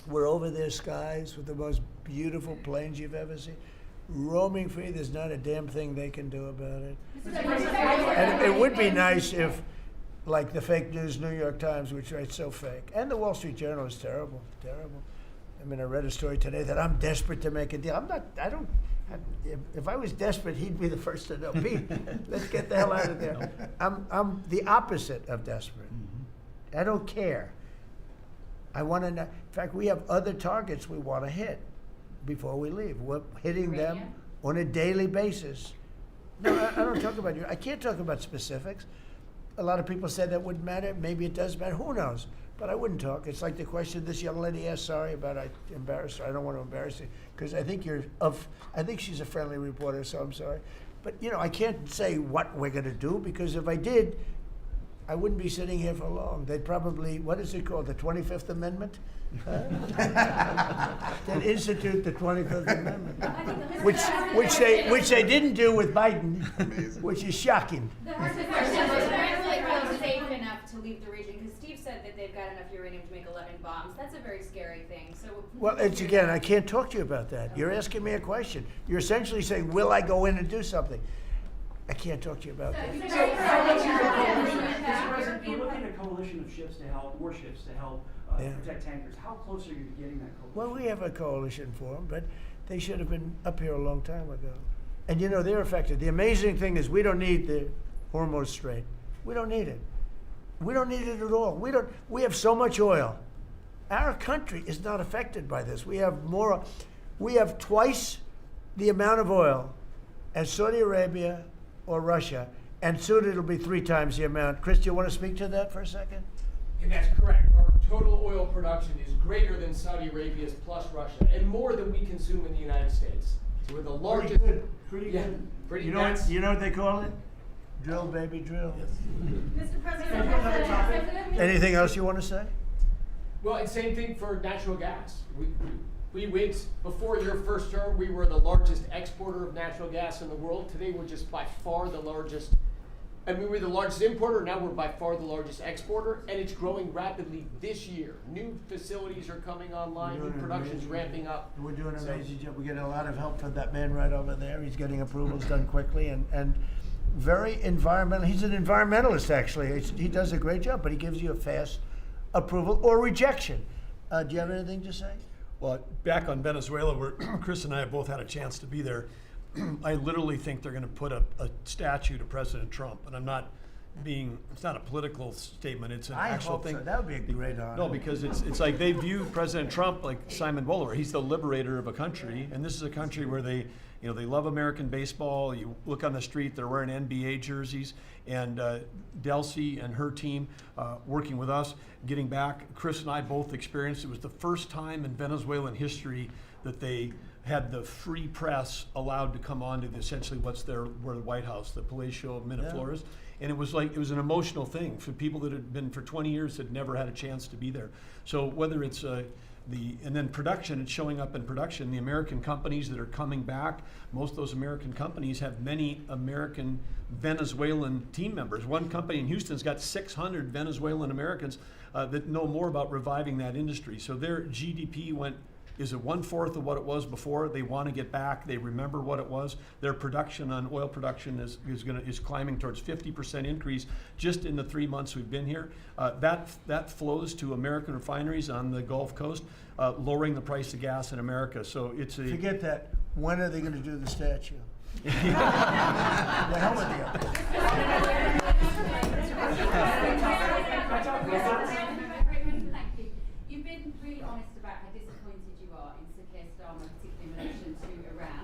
We're over their skies with the most beautiful planes you've ever seen. Roaming free, there's not a damn thing they can do about it. And it would be nice if, like the fake news New York Times, which writes so fake, and the Wall Street Journal is terrible, terrible. I mean, I read a story today that I'm desperate to make a deal. If I was desperate, he'd be the first to know. Pete, let's get the hell out of there. I'm the opposite of desperate. I don't care. I want to know. In fact, we have other targets we want to hit before we leave. We're hitting them on a daily basis. No, I don't talk about you. I can't talk about specifics. A lot of people said that wouldn't matter. Maybe it does matter. Who knows? But I wouldn't talk. It's like the question this young lady asked. Sorry about I embarrassed her. I don't want to embarrass you because I think I think she's a friendly reporter, so I'm sorry. But I can't say what we're going to do because if I did, I wouldn't be sitting here for long. They'd probably, what is it called, the 25th Amendment? They'd institute the 25th Amendment, which they didn't do with Biden, which is shocking. The question is, Venezuela safe enough to leave the region? Because Steve said that they've got enough uranium to make 11 bombs. That's a very scary thing. So. Well, it's again, I can't talk to you about that. You're asking me a question. You're essentially saying, will I go in and do something? I can't talk to you about that. Mr. President, we're looking at coalition of ships to help, warships to help protect tankers. How close are you to getting that coalition? Well, we have a coalition for them, but they should have been up here a long time ago. And you know, they're affected. The amazing thing is we don't need the Hormuz Strait. We don't need it. We don't need it at all. We have so much oil. Our country is not affected by this. We have twice the amount of oil as Saudi Arabia or Russia, and soon it'll be 3 times the amount. Chris, do you want to speak to that for a second? And that's correct. Our total oil production is greater than Saudi Arabia's plus Russia, and more than we consume in the United States. So we're the largest. Pretty yeah, good. Pretty You know what they call it? Drill, baby, drill. Mr. President, Anything else you want to say? Well, and same thing for natural gas. We went, before your first term, we were the largest exporter of natural gas in the world. Today, we're just by far the largest. I mean, we're the largest importer. Now we're by far the largest exporter, and it's growing rapidly this year. New facilities are coming online. New production's ramping up. We're doing an amazing job. We get a lot of help from that man right over there. He's getting approvals done quickly and very environmental. He's an environmentalist, actually. He does a great job, but he gives you a fast approval or rejection. Do you have anything to say? Well, back on Venezuela, where Chris and I have both had a chance to be there, I literally think they're going to put a statue to President Trump, and I'm not being, it's not a political statement, it's an actual thing. So. That would be a great honor. No, because it's like they view President Trump like Simon Bolivar. He's the liberator of a country, and this is a country where they love American baseball. You look on the street, they're wearing NBA jerseys, and Delcy and her team working with us, getting back. Chris and I both experienced, it was the first time in Venezuelan history that they had the free press allowed to come on to essentially where the White House, the Palacio of Miraflores. Yeah. And it was an emotional thing for people that had been for 20 years had never had a chance to be there. So whether it's and then production, it's showing up in production. The American companies that are coming back, most of those American companies have many American Venezuelan team members. One company in Houston's got 600 Venezuelan Americans that know more about reviving that industry. So their GDP is it 1/4 of what it was before? They want to get back. They remember what it was. Their production on oil production is climbing towards 50% increase just in the 3 months we've been here. That flows to American refineries on the Gulf Coast, lowering the price of gas in America. So it's a forget that. When are they going to do the statue? The hell with you. You've been really honest about how disappointed you are in Sir Keir Starmer, particularly in relation to Iran.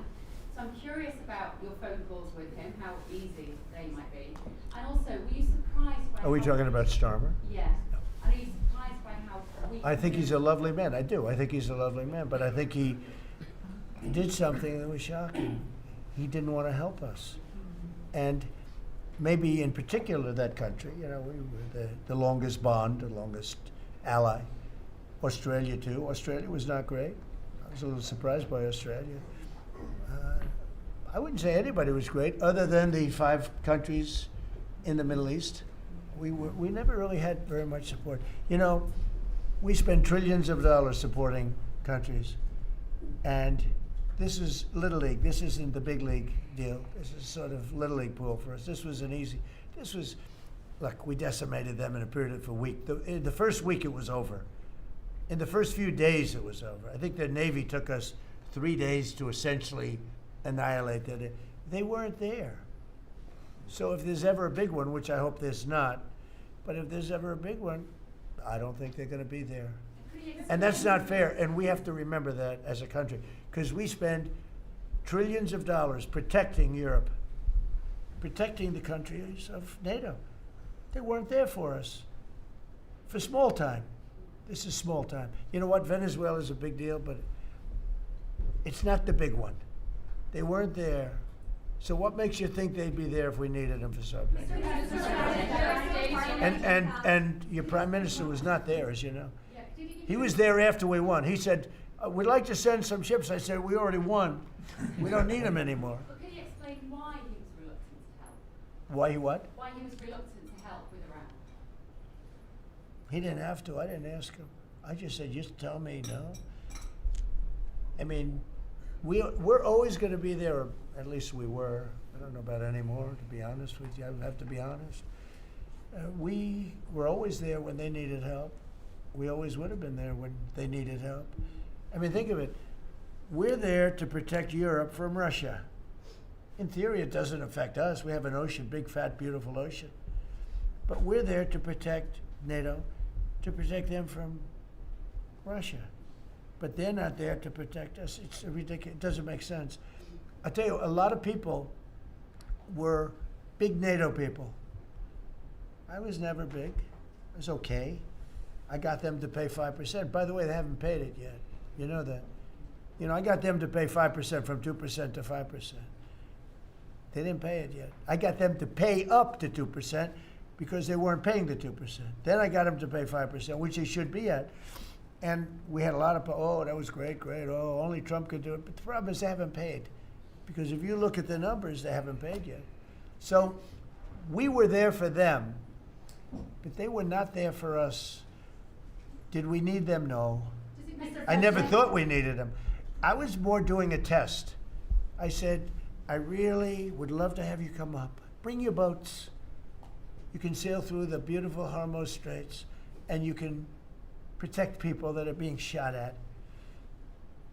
So I'm curious about your phone calls with him, how easy they might be. And also, were you surprised by Are we talking about Starmer? Yes. And are you surprised by how weak I think he's a lovely man. I do. I think he's a lovely man. But I think he did something that was shocking. He didn't want to help us. And maybe in particular that country, we were the longest bond, the longest ally. Australia too. Australia was not great. I was a little surprised by Australia. I wouldn't say anybody was great other than the 5 countries in the Middle East. We never really had very much support. We spend trillions of dollars supporting countries, and this is Little League. This isn't the big league deal. This is sort of Little League pool for us. Look, we decimated them in a period of a week. The first week it was over. In the first few days it was over. I think the Navy took us 3 days to essentially annihilate that. They weren't there. So if there's ever a big one, which I hope there's not, but if there's ever a big one, I don't think they're going to be there. And that's not fair, and we have to remember that as a country, because we spend trillions of dollars protecting Europe, protecting the countries of NATO. They weren't there for us. For small time. This is small time. You know what? Venezuela is a big deal, but it's not the big one. They weren't there. So what makes you think they'd be there if we needed them for something? And your prime minister was not there, as you know. He was there after we won. He said, we'd like to send some ships. I said, we already won. We don't need them anymore. But can you explain why he was reluctant to help? Why he what? Why he was reluctant to help with Iran? He didn't have to. I didn't ask him. I just said, just tell me no. I mean, we're always going to be there, or at least we were. I don't know about anymore, to be honest with you. I have to be honest. We were always there when they needed help. We always would have been there when they needed help. I mean, think of it. We're there to protect Europe from Russia. In theory, it doesn't affect us. We have an ocean, big, fat, beautiful ocean. But we're there to protect NATO, to protect them from Russia. But they're not there to protect us. It's ridiculous. It doesn't make sense. I tell you, a lot of people were big NATO people. I was never big. I was okay. I got them to pay 5%. By the way, they haven't paid it yet. You know that. You know, I got them to pay 5% from 2% to 5%. They didn't pay it yet. I got them to pay up to 2% because they weren't paying the 2%. Then I got them to pay 5%, which they should be at. And we had a lot of, oh, that was great, great. Oh, only Trump could do it. But the problem is they haven't paid. Because if you look at the numbers, they haven't paid yet. So we were there for them, but they were not there for us. Did we need them? No. I never thought we needed them. I was more doing a test. I said, I really would love to have you come up. Bring your boats. You can sail through the beautiful Hormuz Straits, and you can protect people that are being shot at.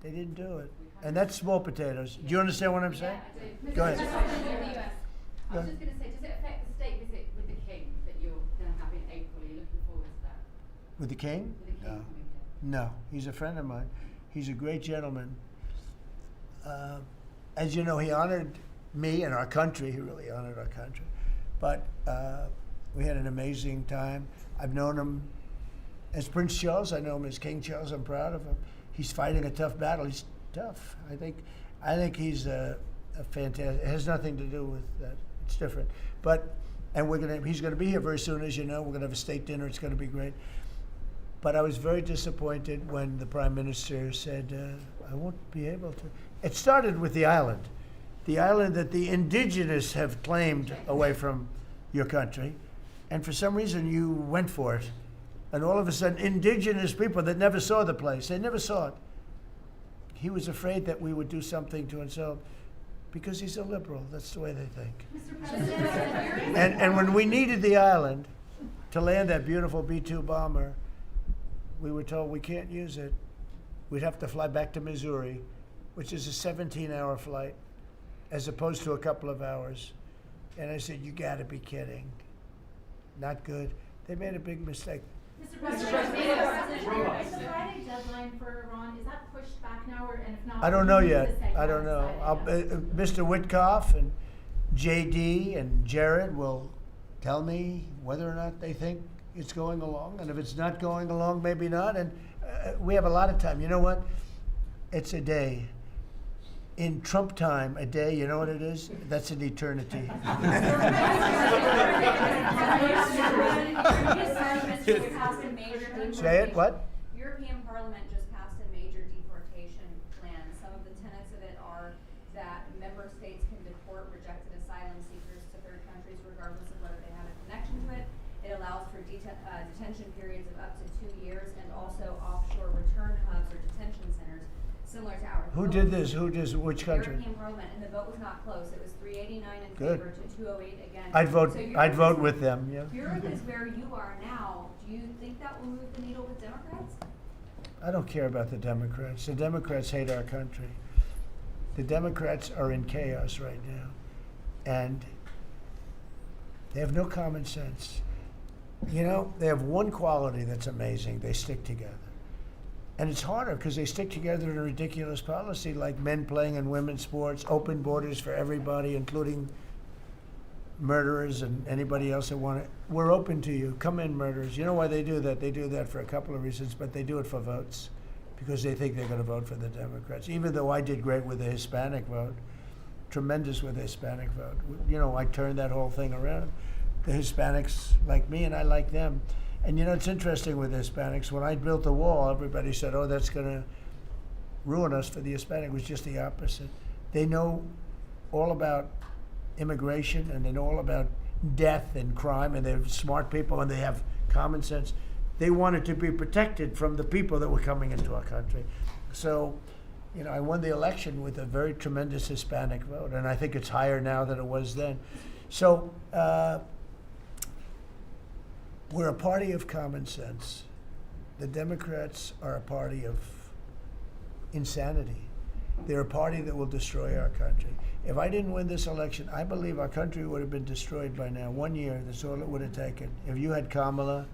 They didn't do it. And that's small potatoes. Do you understand what I'm saying? Yeah, Go ahead. I was just going to say, does it affect the state visit with the King that you're going to have in April? Are you looking forward to that? With the king? With the King coming here? No. He's a friend of mine. He's a great gentleman. As you know, he honored me and our country. He really honored our country. But we had an amazing time. I've known him as Prince Charles. I know him as King Charles. I'm proud of him. He's fighting a tough battle. He's tough. I think he's a fantastic. It has nothing to do with that. It's different. But he's gonna be here very soon, as you know. We're gonna have a state dinner. It's gonna be great. But I was very disappointed when the Prime Minister said, I won't be able to. It started with the island that the indigenous have claimed away from your country. And for some reason, you went for it. And all of a sudden, indigenous people that never saw the place, they never saw it. He was afraid that we would do something to insult because he's a liberal. That's the way they think. Mr. President, And when we needed the island to land that beautiful B-2 bomber, we were told we can't use it. We'd have to fly back to Missouri, which is a 17-hour flight, as opposed to a couple of hours. And I said, you gotta be kidding. Not good. They made a big mistake. Mr. President, is the Friday deadline for Iran, is that pushed back now, and if not? I don't know when yet. does it I don't know. Mr. Witkoff and JD and Jared will tell me whether or not they think it's going along. And if it's not going along, maybe not. And we have a lot of time. You know what? It's a day. In Trump time, a day, you know what it is? That's an eternity. Say it, what? European Parliament just passed a major deportation plan. Some of the tenets of it are that member states can deport rejected asylum seekers to third countries regardless of whether they have a connection to it. It allows for detention periods of up to 2 years and also offshore return hubs or detention centers similar to ours. Who did this? Which country? European Parliament, and the vote was not close. It was 389 in Good. favor to 208 against. I'd vote. So I'd vote with them. Yeah. Europe is where you are now. Do you think that will move the needle with Democrats? I don't care about the Democrats. The Democrats hate our country. The Democrats are in chaos right now, and they have no common sense. You know, they have one quality that's amazing. They stick together. And it's harder because they stick together in a ridiculous policy like men playing in women's sports, open borders for everybody, including murderers and anybody else that want it. We're open to you. Come in, murderers. You know why they do that? They do that for a couple of reasons, but they do it for votes because they think they're going to vote for the Democrats. Even though I did great with the Hispanic vote, tremendous with the Hispanic vote. You know, I turned that whole thing around. The Hispanics like me and I like them. And you know, it's interesting with the Hispanics. When I built the wall, everybody said, oh, that's going to ruin us for the Hispanic. It was just the opposite. They know all about immigration and they know all about death and crime, and they're smart people and they have common sense. They wanted to be protected from the people that were coming into our country. So, you know, I won the election with a very tremendous Hispanic vote, and I think it's higher now than it was then. So, We're a party of common sense. The Democrats are a party of insanity. They're a party that will destroy our country. If I didn't win this election, I believe our country would have been destroyed by now. 1 year, that's all it would have taken. If you had Kamala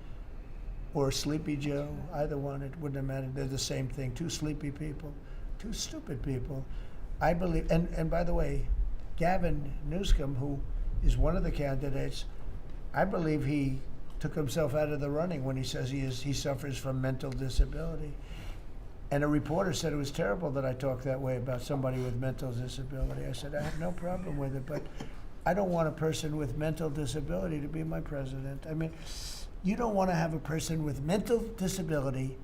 or Sleepy Joe, either one, it wouldn't have mattered. They're the same thing. Two sleepy people, two stupid people. I believe, and by the way, Gavin Newsom, who is one of the candidates, I believe he took himself out of the running when he says he suffers from mental disability. And a reporter said it was terrible that I talked that way about somebody with mental disability. I said, I have no problem with it, but I don't want a person with mental disability to be my president. I mean, you don't want to have a person with mental disability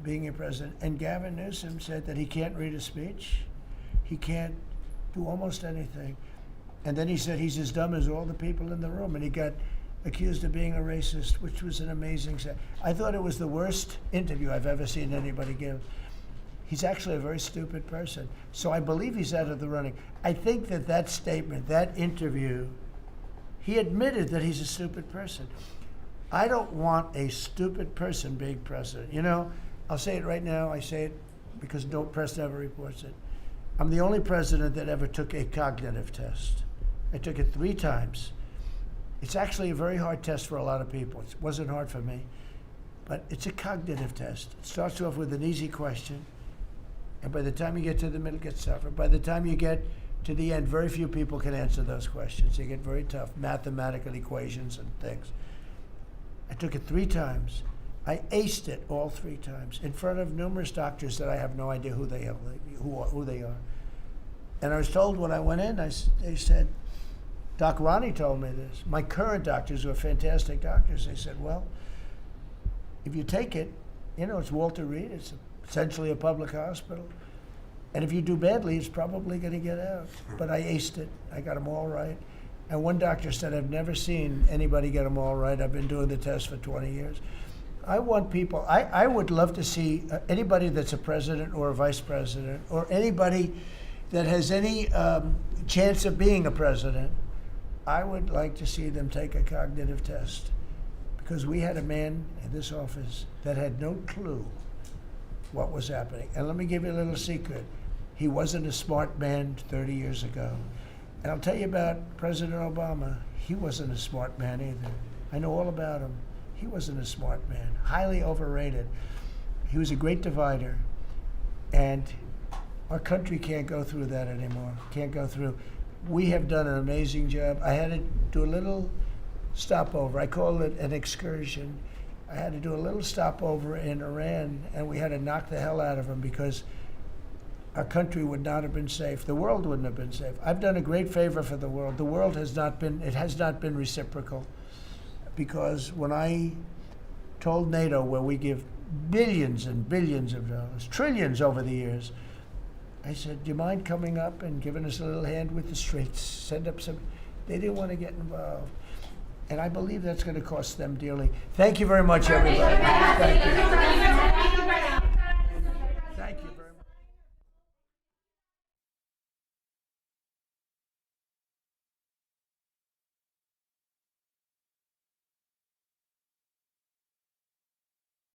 being your president. And Gavin Newsom said that he can't read a speech. He can't do almost anything. And then he said he's as dumb as all the people in the room. And he got accused of being a racist, which was an amazing set. I thought it was the worst interview I've ever seen anybody give. He's actually a very stupid person. So I believe he's out of the running. I think that statement, that interview, he admitted that he's a stupid person. I don't want a stupid person being president. You know, I'll say it right now. I say it because no press never reports it. I'm the only president that ever took a cognitive test. I took it 3 times. It's actually a very hard test for a lot of people. It wasn't hard for me, but it's a cognitive test. It starts off with an easy question, and by the time you get to the middle, it gets tougher. By the time you get to the end, very few people can answer those questions. They get very tough, mathematical equations and things. I took it 3 times. I aced it all 3 times in front of numerous doctors that I have no idea who they are. And I was told when I went in, they said, Doc Ronnie told me this. My current doctors were fantastic doctors. They said, well, if you take it, you know, it's Walter Reed. It's essentially a public hospital. And if you do badly, it's probably going to get out. But I aced it. I got them all right. And one doctor said, I've never seen anybody get them all right. I've been doing the test for 20 years. I want people, I would love to see anybody that's a president or a vice president or anybody that has any chance of being a president, I would like to see them take a cognitive test, because we had a man in this office that had no clue what was happening. And let me give you a little secret. He wasn't a smart man 30 years ago. And I'll tell you about President Obama. He wasn't a smart man either. I know all about him. He wasn't a smart man, highly overrated. He was a great divider. And our country can't go through that anymore, can't go through. We have done an amazing job. I had to do a little stopover. I call it an excursion. I had to do a little stopover in Iran, and we had to knock the hell out of them because our country would not have been safe. The world wouldn't have been safe. I've done a great favor for the world. The world has not been reciprocal, because when I told NATO, where we give billions and billions of dollars, trillions over the years, I said, do you mind coming up and giving us a little hand with the streets? Send up some. They didn't want to get involved. And I believe that's going to cost them dearly. Thank you very much, everybody. Thank you.